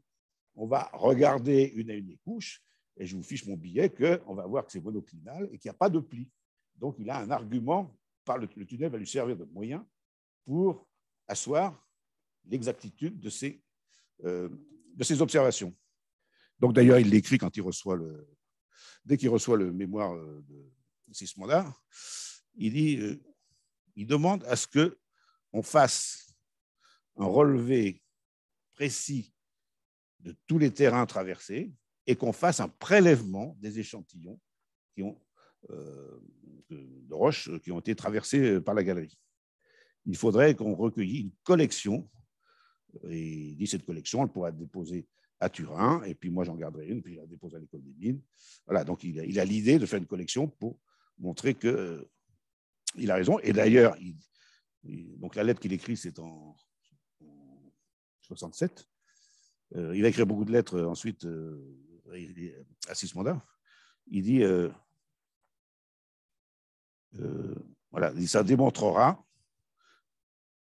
On va regarder une à une des couches et je vous fiche mon billet qu'on va voir que c'est monoclinal et qu'il n'y a pas de pli. Donc, il a un argument, le tunnel va lui servir de moyen pour asseoir l'exactitude de ses observations. Donc, d'ailleurs, il l'écrit quand il reçoit dès qu'il reçoit le mémoire de Sismonda, il demande à ce qu'on fasse un relevé précis de tous les terrains traversés et qu'on fasse un prélèvement des échantillons de roches qui ont été traversées par la galerie. Il faudrait qu'on recueille une collection, et il dit cette collection, elle pourra être déposée à Turin, et puis moi j'en garderai une, puis je la déposerai à l'école des mines. Voilà, donc il a l'idée de faire une collection pour montrer qu'il a raison. Et d'ailleurs, donc la lettre qu'il écrit, c'est en 67. Il a écrit beaucoup de lettres ensuite à Sismonda. Il dit, voilà, ça démontrera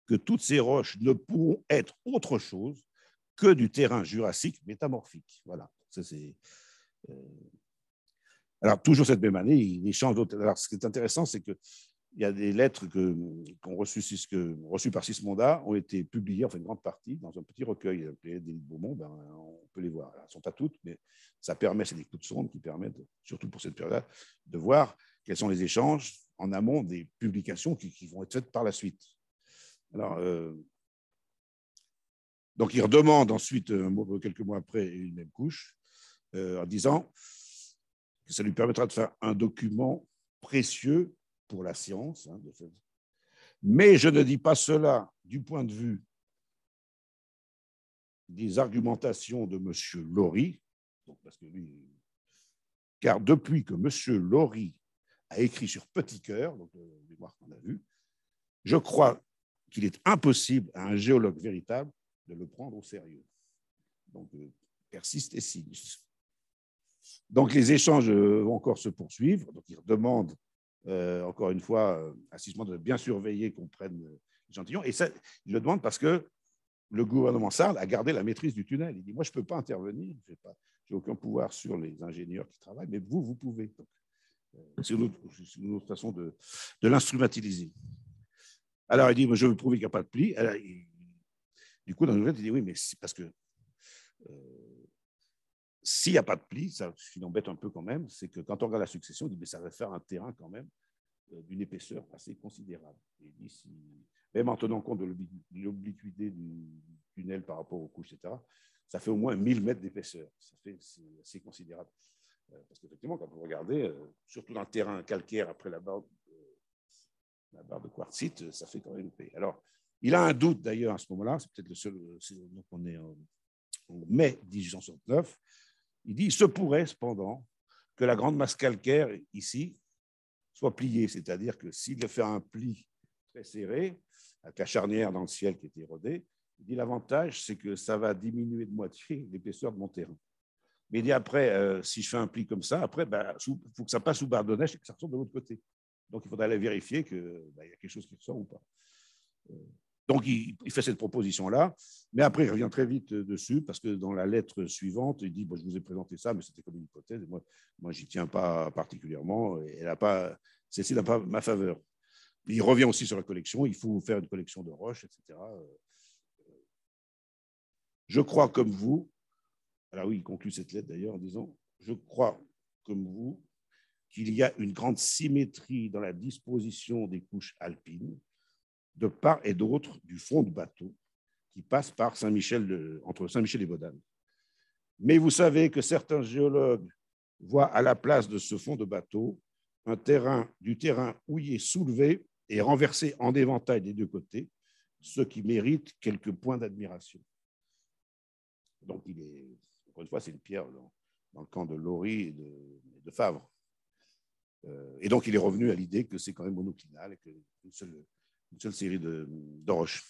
que toutes ces roches ne pourront être autre chose que du terrain jurassique métamorphique. Voilà. Alors, toujours cette même année, il échange d'autres. Alors, ce qui est intéressant, c'est qu'il y a des lettres qu'ont reçues par Sismonda, ont été publiées, enfin une grande partie, dans un petit recueil appelé d'Élie de Beaumont. Ben, on peut les voir. Elles ne sont pas toutes, mais ça permet, c'est des coups de sonde qui permettent, surtout pour cette période-là, de voir quels sont les échanges en amont des publications qui vont être faites par la suite. Alors, donc, il redemande ensuite, quelques mois après, une même couche, en disant que ça lui permettra de faire un document précieux pour la science. Hein, mais je ne dis pas cela du point de vue des argumentations de M. Lory, car depuis que M. Lory a écrit sur Petitcœur, donc le mémoire qu'on a vu, je crois qu'il est impossible à un géologue véritable de le prendre au sérieux. Donc, persiste et sinus. Donc, les échanges vont encore se poursuivre. Donc, il redemande encore une fois à Sismonda de bien surveiller qu'on prenne l'échantillon. Et ça, il le demande parce que le gouvernement sarde a gardé la maîtrise du tunnel. Il dit, moi, je ne peux pas intervenir, je j'ai aucun pouvoir sur les ingénieurs qui travaillent, mais vous pouvez. C'est une autre façon de l'instrumentaliser. Alors, il dit, je veux prouver qu'il n'y a pas de pli. Alors, du coup, dans la nouvelle, il dit, oui, mais c'est parce que s'il n'y a pas de pli, ça, ce qui m'embête un peu quand même, c'est que quand on regarde la succession, il dit, mais ça va faire un terrain quand même d'une épaisseur assez considérable. Et il dit, même en tenant compte de l'obliquité du tunnel par rapport aux couches, etc., ça fait au moins 1000 mètres d'épaisseur. C'est assez considérable. Parce qu'effectivement, quand vous regardez, surtout dans le terrain calcaire après la barre de quartzite, ça fait quand même épais. Alors, il a un doute d'ailleurs à ce moment-là, c'est peut-être le seul, donc on est en mai 1869, il dit, il se pourrait cependant que la grande masse calcaire ici soit pliée, c'est-à-dire que s'il fait un pli très serré, avec la charnière dans le ciel qui est érodée, il dit l'avantage, c'est que ça va diminuer de moitié l'épaisseur de mon terrain. Mais il dit après, si je fais un pli comme ça, après, il faut que ça passe sous barre de neige et que ça ressorte de l'autre côté. Donc, il faudra aller vérifier qu'il y a quelque chose qui ressort ou pas. Donc, il fait cette proposition-là, mais après, il revient très vite dessus, parce que dans la lettre suivante, il dit, je vous ai présenté ça, mais c'était comme une hypothèse, et moi je n'y tiens pas particulièrement, et celle-ci n'a pas ma faveur. Il revient aussi sur la collection, il faut faire une collection de roches, etc. Je crois comme vous, alors oui, il conclut cette lettre d'ailleurs en disant, je crois comme vous qu'il y a une grande symétrie dans la disposition des couches alpines, de part et d'autre du fond de bateau qui passe par entre Saint-Michel et Bodane. Mais vous savez que certains géologues voient à la place de ce fond de bateau du terrain houillé soulevé et renversé en éventail des deux côtés, ce qui mérite quelques points d'admiration. Donc, encore une fois, c'est une pierre dans le camp de Laurie et de Favre. Et donc, il est revenu à l'idée que c'est quand même monoclinal et qu'une seule série de roches.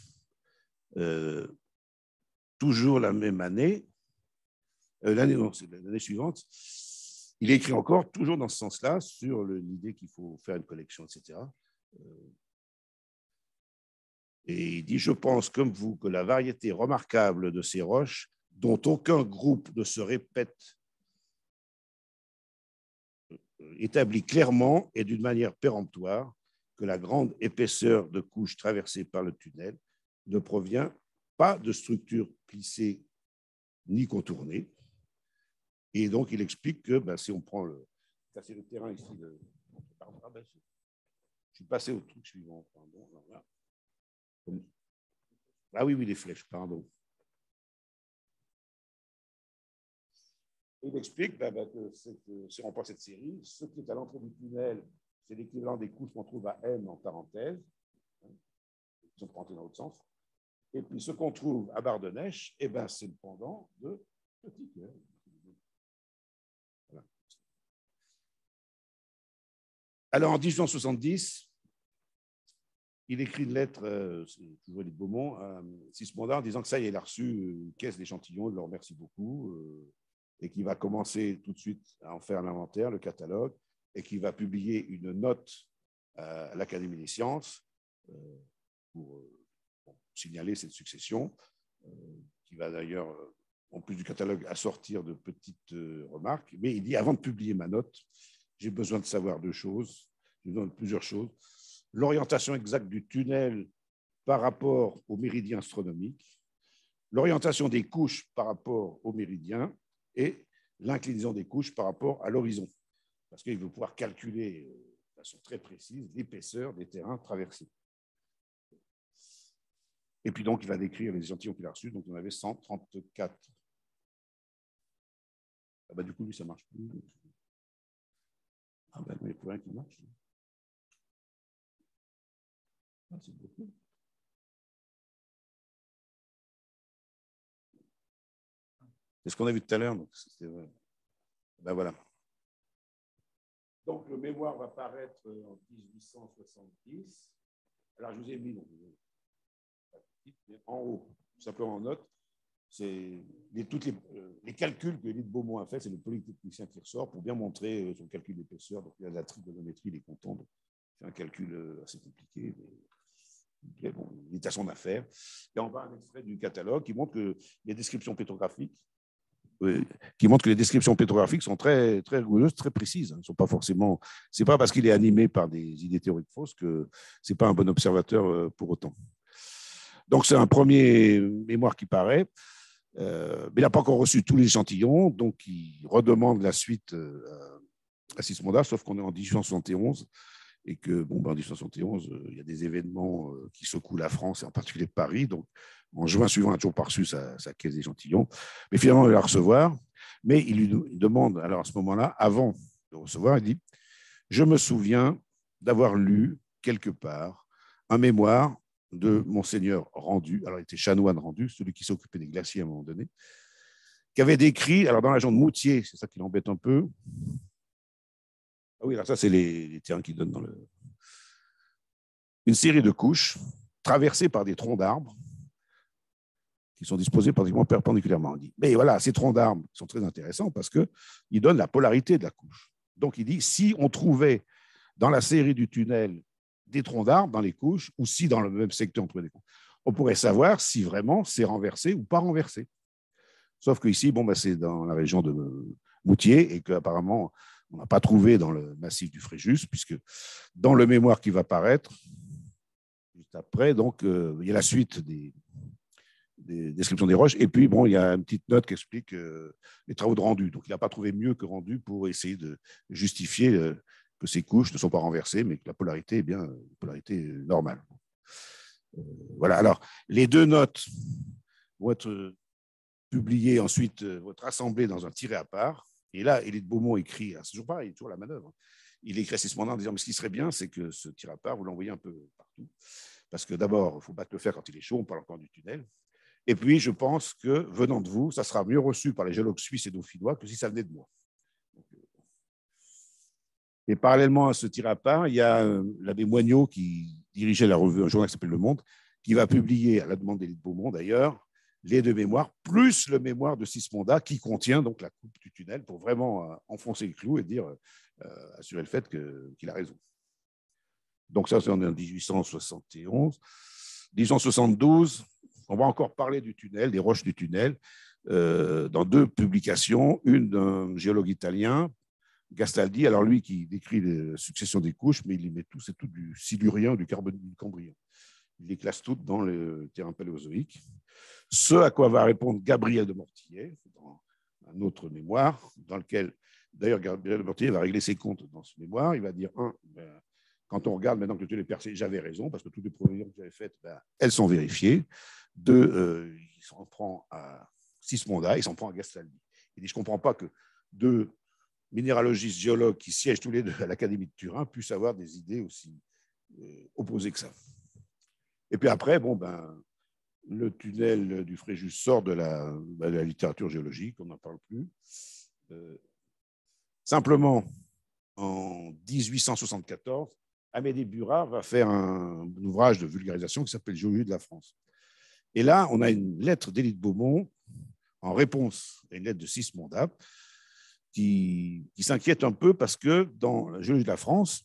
Toujours la même année, l'année suivante, il écrit encore, toujours dans ce sens-là, sur l'idée qu'il faut faire une collection, etc. Et il dit, je pense comme vous que la variété remarquable de ces roches, dont aucun groupe ne se répète, établit clairement et d'une manière péremptoire que la grande épaisseur de couches traversées par le tunnel ne provient pas de structures plissées ni contournées. Et donc, il explique que si on prend ça c'est le terrain ici. Je suis passé au truc suivant. Pardon. Ah oui, les flèches, pardon. Il explique que si on prend cette série, ce qui est à l'entrée du tunnel, c'est l'équivalent des couches qu'on trouve à M en parenthèse, qui sont pointées dans l'autre sens. Et puis ce qu'on trouve à barre de neige, c'est le pendant de petit cœur. Voilà. Alors en 1870, il écrit une lettre, c'est toujours les Beaumont, à Sismondard, en disant que ça y est, il a reçu une caisse d'échantillons, il leur remercie beaucoup, et qu'il va commencer tout de suite à en faire l'inventaire, le catalogue, et qu'il va publier une note à l'Académie des sciences pour signaler cette succession, qui va d'ailleurs, en plus du catalogue, assortir de petites remarques. Mais il dit, avant de publier ma note, j'ai besoin de savoir j'ai besoin de plusieurs choses. L'orientation exacte du tunnel par rapport au méridien astronomique, l'orientation des couches par rapport au méridien et l'inclinaison des couches par rapport à l'horizon. Parce qu'il veut pouvoir calculer de façon très précise l'épaisseur des terrains traversés. Et puis donc, il va décrire les échantillons qu'il a reçus. Donc, il y en avait 134. Du coup, lui, ça ne marche plus. Il n'y a plus rien qui marche. C'est beaucoup. C'est ce qu'on a vu tout à l'heure. Voilà. Donc, le mémoire va paraître en 1870. Alors, je vous ai mis en haut, tout simplement en note, c'est les calculs que Élie de Beaumont a fait, c'est le polytechnicien qui ressort pour bien montrer son calcul d'épaisseur. Donc, il y a la trigonométrie, il est content. C'est un calcul assez compliqué, mais bon, il est à son affaire. Et en bas, un extrait du catalogue qui montre que les descriptions pétrographiques qui montre que les descriptions pétrographiques sont très, très rigoureuses, très précises. Ils sont pas forcément. C'est pas parce qu'il est animé par des idées théoriques fausses que c'est pas un bon observateur pour autant. Donc c'est un premier mémoire qui paraît, mais il n'a pas encore reçu tous les échantillons, donc il redemande la suite à Sismonda, sauf qu'on est en 1871 et que, bon, ben, en 1871, il y a des événements qui secouent la France, et en particulier Paris. Donc, en juin suivant, il n'a toujours pas reçu sa caisse d'échantillons. Mais finalement, il va la recevoir. Mais il lui demande, alors à ce moment-là, avant de recevoir, il dit « Je me souviens d'avoir lu quelque part un mémoire de Monseigneur Rendu, alors il était chanoine Rendu, celui qui s'occupait des glaciers à un moment donné, qui avait décrit, alors dans la région de Moutier, c'est ça qui l'embête un peu. Ah oui, alors ça, c'est les terrains qui donnent dans le. Une série de couches traversées par des troncs d'arbres qui sont disposés pratiquement perpendiculairement. Mais voilà, ces troncs d'arbres sont très intéressants parce qu'ils donnent la polarité de la couche. Donc, il dit, si on trouvait dans la série du tunnel des troncs d'arbres dans les couches, ou si dans le même secteur on trouvait des couches, on pourrait savoir si vraiment c'est renversé ou pas renversé. Sauf qu'ici, bon, bah, c'est dans la région de Moutier et qu'apparemment, on n'a pas trouvé dans le massif du Fréjus, puisque dans le mémoire qui va paraître, juste après, donc, il y a la suite des descriptions des roches. Et puis, bon, il y a une petite note qui explique les travaux de Rendu. Donc, il n'a pas trouvé mieux que Rendu pour essayer de justifier que ces couches ne sont pas renversées, mais que la polarité est bien une polarité normale. Voilà. Alors, les deux notes vont être publiées ensuite, vont être rassemblées dans un tiré à part. Et là, Élie de Beaumont écrit, c'est toujours pareil, toujours la manœuvre. Il écrit à Sismondi en disant, mais ce qui serait bien, c'est que ce tiré à part, vous l'envoyez un peu partout. Parce que d'abord, il ne faut pas le faire quand il est chaud, on parle encore du tunnel. Et puis, je pense que, venant de vous, ça sera mieux reçu par les géologues suisses et dauphinois que si ça venait de moi. Et parallèlement à ce tir à part, il y a l'abbé Moignot qui dirigeait la revue, un journal qui s'appelle Le Monde, qui va publier, à la demande d'Élie de Beaumont d'ailleurs, les deux mémoires, plus le mémoire de Sismonda qui contient donc la coupe du tunnel pour vraiment enfoncer le clou et dire, assurer le fait qu'il a raison. Donc ça, c'est en 1871. 1872, on va encore parler du tunnel, des roches du tunnel, dans deux publications, une d'un géologue italien, Gastaldi, alors lui qui décrit la succession des couches, mais il y met tout, c'est tout du silurien, du cambrien. Il les classe toutes dans le terrain paléozoïque. Ce à quoi va répondre Gabriel de Mortillet, dans un autre mémoire, dans lequel, d'ailleurs, Gabriel de Mortillet va régler ses comptes dans ce mémoire. Il va dire, quand on regarde maintenant que le tunnel est percé, j'avais raison, parce que toutes les provisions que j'avais faites, elles sont vérifiées. Deux, il s'en prend à Sismonda, il s'en prend à Gastaldi. Il dit, je ne comprends pas que deux minéralogistes, géologues qui siègent tous les deux à l'Académie de Turin puissent avoir des idées aussi opposées que ça. Et puis après, bon, le tunnel du Fréjus sort de la littérature géologique, on n'en parle plus. Simplement, en 1874, Amédée Burard va faire un ouvrage de vulgarisation qui s'appelle Géologie de la France. Et là, on a une lettre d'Élie de Beaumont en réponse à une lettre de Sismonda qui s'inquiète un peu parce que dans la Géologie de la France,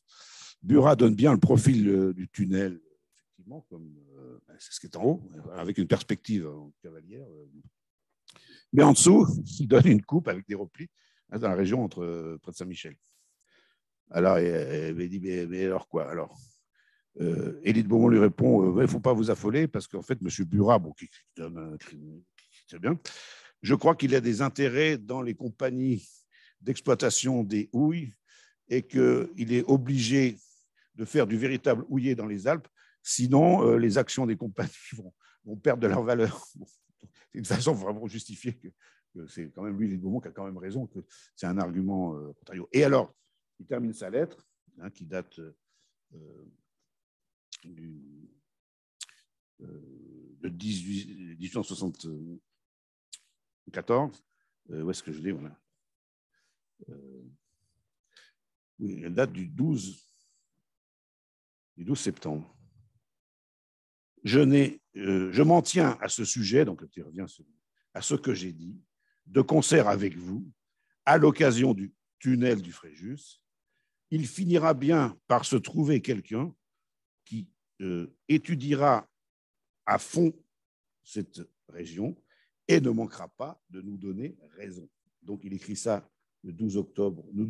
Burard donne bien le profil du tunnel, effectivement, comme c'est ce qui est en haut, avec une perspective en cavalière. Mais en dessous, il donne une coupe avec des replis dans la région près de Saint-Michel. Alors, il dit, mais alors quoi? Alors, Élie de Beaumont lui répond, il ne faut pas vous affoler parce qu'en fait, M. Burard, bon, qui donne c'est bien, je crois qu'il y a des intérêts dans les compagnies d'exploitation des houilles et qu'il est obligé de faire du véritable houiller dans les Alpes, sinon les actions des compagnies vont perdre de leur valeur. Bon, c'est une façon vraiment justifier que c'est quand même lui, Élie de Beaumont, qui a quand même raison, que c'est un argument contrario. Et alors, il termine sa lettre, qui date de 1874. Où est-ce que je l'ai? Voilà. Oui, elle date du 12 septembre. Je m'en tiens à ce sujet, donc il revient à ce que j'ai dit, de concert avec vous, à l'occasion du tunnel du Fréjus. Il finira bien par se trouver quelqu'un qui étudiera à fond cette région et ne manquera pas de nous donner raison. Donc, il écrit ça le 12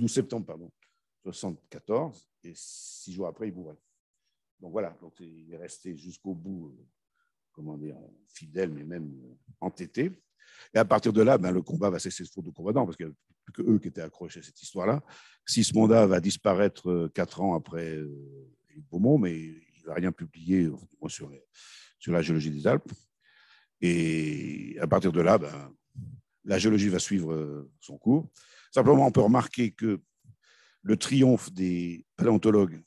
septembre, 1974, et 6 jours après, il mourrait. Donc voilà, donc il est resté jusqu'au bout, comment dire, fidèle, mais même entêté. Et à partir de là, le combat va cesser de combattants, parce qu'il n'y a plus que eux qui étaient accrochés à cette histoire-là. Sismonda va disparaître 4 ans après Beaumont, mais il ne va rien publier sur la géologie des Alpes. Et à partir de là, la géologie va suivre son cours. Simplement, on peut remarquer que le triomphe des paléontologues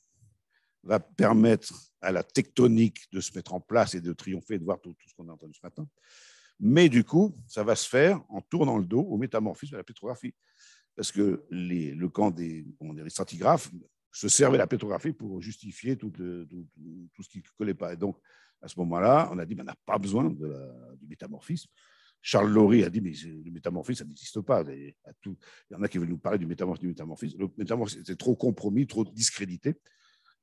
va permettre à la tectonique de se mettre en place et de triompher, de voir tout ce qu'on a entendu ce matin. Mais du coup, ça va se faire en tournant le dos au métamorphisme et à la pétrographie. Parce que le camp des stratigraphes se servait de la pétrographie pour justifier tout ce qui ne collait pas. Et donc, à ce moment-là, on a dit on n'a pas besoin du métamorphisme. Charles Laurie a dit mais le métamorphisme, ça n'existe pas. Il y en a qui veulent nous parler du métamorphisme. Le métamorphisme était trop compromis, trop discrédité.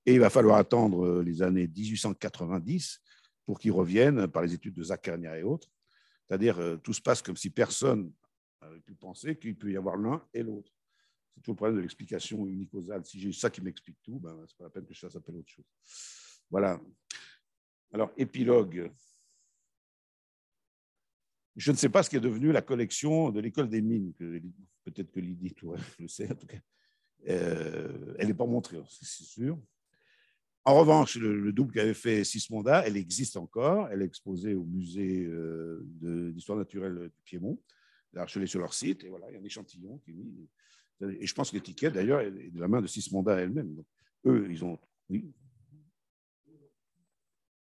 Et il va falloir attendre les années 1890 pour qu'ils reviennent par les études de Zachernia et autres. C'est-à-dire, tout se passe comme si personne n'avait pu penser qu'il peut y avoir l'un et l'autre. C'est tout le problème de l'explication unicausale. Si j'ai ça qui m'explique tout, ce n'est pas la peine que ça s'appelle autre chose. Voilà. Alors, épilogue. Je ne sais pas ce qui est devenu la collection de l'école des mines. Peut-être que Lydie Tourelle le sait, en tout cas. Elle n'est pas montrée, c'est sûr. En revanche, le double qu'avait fait Sismonda, elle existe encore. Elle est exposée au musée d'histoire naturelle du Piémont. Je l'ai sur leur site, et voilà, il y a un échantillon qui est mis. Et je pense que l'étiquette, d'ailleurs, est de la main de Sismonda elle-même. Donc, eux, ils ont. Oui.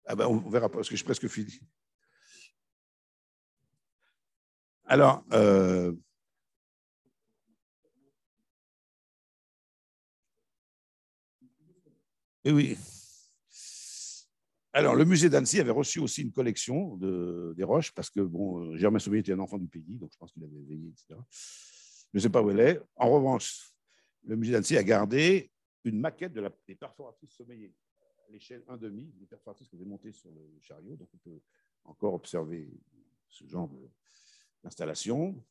On verra pas, parce que je suis presque fini. Alors, oui. Alors, le musée d'Annecy avait reçu aussi une collection des roches, parce que, Germain Sommier était un enfant du pays, donc je pense qu'il avait veillé, etc. Je ne sais pas où elle est. En revanche, le musée d'Annecy a gardé une maquette des perforatrices sommeillées à l'échelle 1,5, des perforatrices qui étaient montées sur le chariot, donc on peut encore observer ce genre d'installation.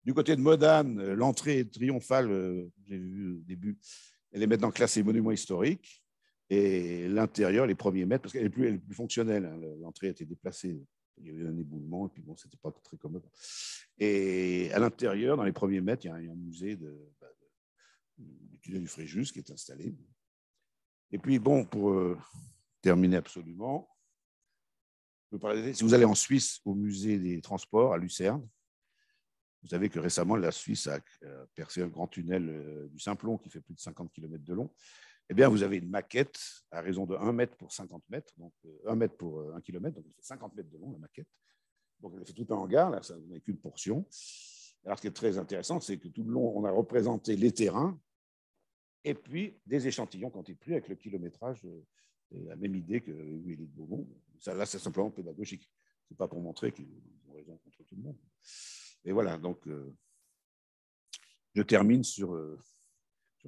Du côté de Modane, l'entrée triomphale, j'ai vu au début, elle est maintenant classée monument historique. Et l'intérieur, les premiers mètres, parce qu'elle est plus fonctionnelle, hein, l'entrée a été déplacée. Il y a eu un éboulement, et puis c'était pas très commode. Et à l'intérieur, dans les premiers mètres, il y a un musée du tunnel du Fréjus qui est installé. Et puis, pour terminer absolument, si vous allez en Suisse, au musée des transports à Lucerne, vous savez que récemment, la Suisse a percé un grand tunnel du Simplon qui fait plus de 50 km de long. Eh bien, vous avez une maquette à raison de 1 mètre pour 50 mètres, donc 1 mètre pour 1 km, donc il fait 50 mètres de long, la maquette. Donc, elle fait tout un hangar, là, ça n'est qu'une portion. Alors, ce qui est très intéressant, c'est que tout le long, on a représenté les terrains et puis des échantillons quand il pris avec le kilométrage, la même idée que Willy de Beaumont. Là, c'est simplement pédagogique. Ce n'est pas pour montrer qu'ils ont raison contre tout le monde. Et voilà, donc, je termine sur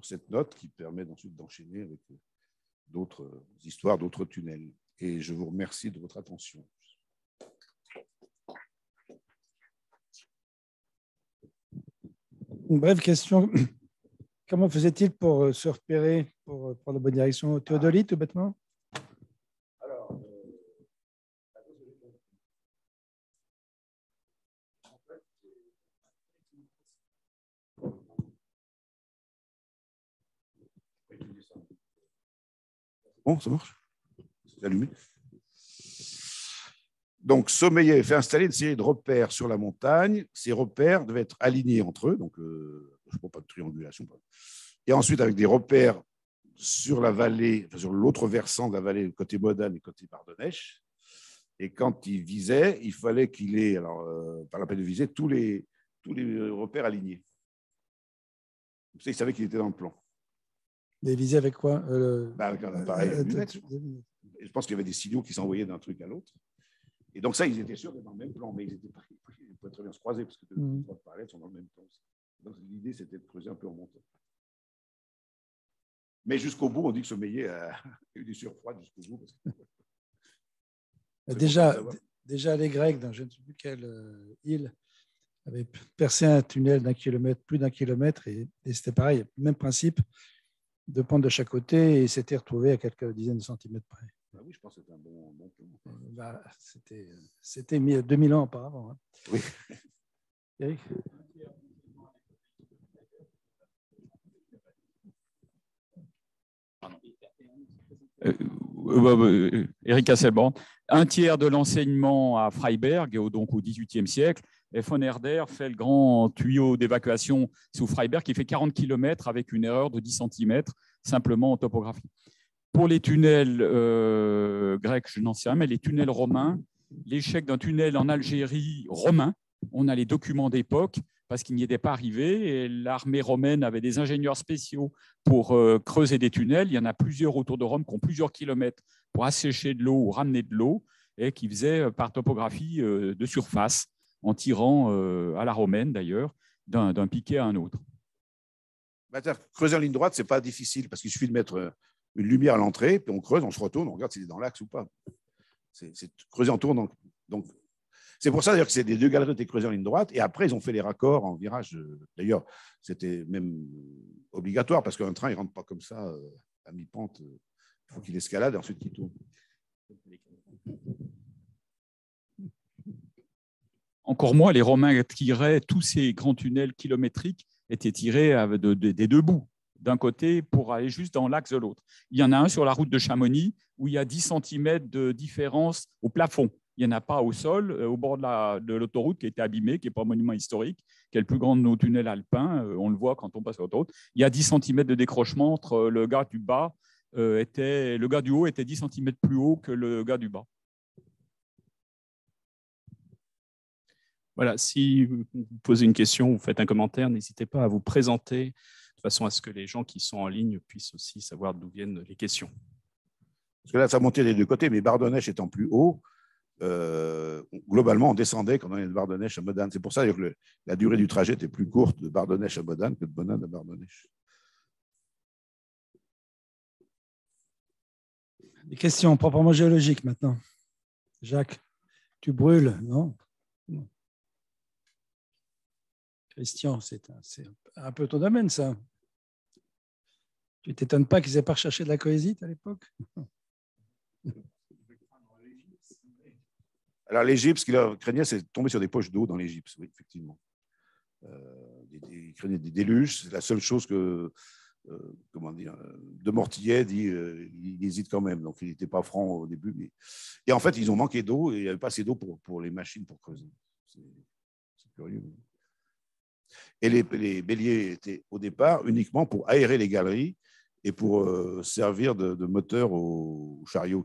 cette note qui permet ensuite d'enchaîner avec d'autres histoires, d'autres tunnels. Et je vous remercie de votre attention.
Une brève question. Comment faisait-il pour se repérer, pour prendre la bonne direction? Théodolite, tout bêtement?
Alors, bon, ça marche? C'est allumé. Donc, Sommeillet avait fait installer une série de repères sur la montagne. Ces repères devaient être alignés entre eux, donc je ne vois pas de triangulation. Et ensuite, avec des repères sur la vallée, sur l'autre versant de la vallée, côté Modane et côté Bardonnèche. Et quand il visait, il fallait qu'il ait, par la peine de viser, tous les repères alignés. Comme ça, il savait qu'il était dans le plan.
Mais visé avec quoi?
Avec un appareil lunette. Je pense qu'il y avait des signaux qui s'envoyaient d'un truc à l'autre. Et donc ça, ils étaient sûrs d'être dans le même plan, mais ils pouvaient très bien se croiser, parce que les trois parallèles sont dans le même plan. Donc l'idée, c'était de creuser un peu en montant. Mais jusqu'au bout, on dit que Sommeillet a eu des surfroides jusqu'au bout. Parce que...
déjà les Grecs, dans je ne sais plus quelle île, avaient percé un tunnel d'un kilomètre, plus d'un kilomètre, et c'était pareil, même principe, de pente de chaque côté, et s'étaient retrouvés à quelques dizaines de centimètres près.
Ah oui, je pense que c'était un bon plan.
Bah, c'était 2000 ans auparavant. Hein.
Oui.
Eric ?
Eric Hasselborn. Un tiers de l'enseignement à Freiberg, donc au XVIIIe siècle. Et von Herder fait le grand tuyau d'évacuation sous Freiberg qui fait 40 km avec une erreur de 10 cm, simplement en topographie. Pour les tunnels grecs, je n'en sais rien, mais les tunnels romains, l'échec d'un tunnel en Algérie romain, on a les documents d'époque, parce qu'il n'y était pas arrivé. Et l'armée romaine avait des ingénieurs spéciaux pour creuser des tunnels. Il y en a plusieurs autour de Rome qui ont plusieurs kilomètres pour assécher de l'eau ou ramener de l'eau et qui faisaient par topographie de surface en tirant à la romaine d'ailleurs d'un piquet à un autre.
Creuser en ligne droite, ce n'est pas difficile parce qu'il suffit de mettre une lumière à l'entrée, puis on creuse, on se retourne, on regarde s'il est dans l'axe ou pas. C'est creuser en tournant. Donc, c'est pour ça d'ailleurs que c'est des deux galeries étaient creusées en ligne droite, et après ils ont fait les raccords en virage. D'ailleurs, c'était même obligatoire parce qu'un train il rentre pas comme ça à mi-pente. Il faut qu'il escalade et ensuite qu'il tourne.
Encore moins, les Romains tiraient tous ces grands tunnels kilométriques étaient tirés des deux bouts, d'un côté pour aller juste dans l'axe de l'autre. Il y en a un sur la route de Chamonix où il y a 10 cm de différence au plafond. Il n'y en a pas au sol, au bord de l'autoroute qui a été abîmée, qui n'est pas un monument historique, qui est le plus grand de nos tunnels alpins. On le voit quand on passe sur l'autoroute. Il y a 10 cm de décrochement entre le gars du bas, le gars du haut était 10 cm plus haut que le gars du bas.
Voilà, si vous posez une question, vous faites un commentaire, n'hésitez pas à vous présenter de façon à ce que les gens qui sont en ligne puissent aussi savoir d'où viennent les questions.
Parce que là, ça montait des deux côtés, mais Bardonnèche étant plus haut, globalement, on descendait quand on est de Bardonnèche à Modane. C'est pour ça que la durée du trajet était plus courte de Bardonnèche à Modane que de Modane à Bardonnèche.
Des questions proprement géologiques maintenant. Jacques, tu brûles, non? Christian, c'est un peu ton domaine, ça. Tu ne t'étonnes pas qu'ils aient pas recherché de la cohésite à l'époque?
Alors, les gypses qu'il craignait, c'est tomber sur des poches d'eau dans les gypses, oui, effectivement. Il craignait des déluges, c'est la seule chose que, comment dire, de Mortillet dit, il hésite quand même, donc il n'était pas franc au début. Mais... Et en fait, ils ont manqué d'eau et il n'y avait pas assez d'eau pour les machines pour creuser. C'est curieux. Et les béliers étaient au départ uniquement pour aérer les galeries et pour servir de moteur au chariot.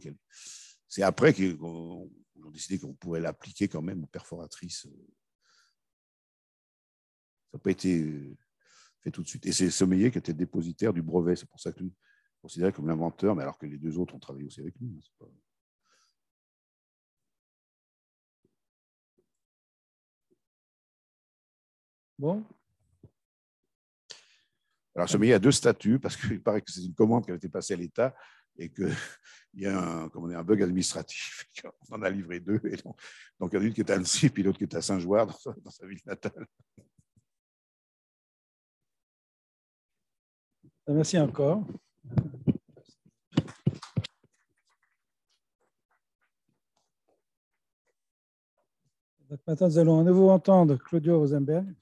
C'est après qu'on a décidé qu'on pourrait l'appliquer quand même aux perforatrices. Ça n'a pas été fait tout de suite. Et c'est Sommeiller qui était dépositaire du brevet. C'est pour ça que lui est considéré comme l'inventeur, mais alors que les deux autres ont travaillé aussi avec lui. C'est pas...
Bon.
Alors, Sommeiller a deux statuts parce qu'il paraît que c'est une commande qui avait été passée à l'État et qu'il y a un bug administratif. On en a livré deux. Et donc, il y en a une qui est à Annecy et l'autre qui est à Saint-Jouard, dans sa ville natale.
Merci encore. Maintenant, nous allons à nouveau entendre Claudio Rosenberg.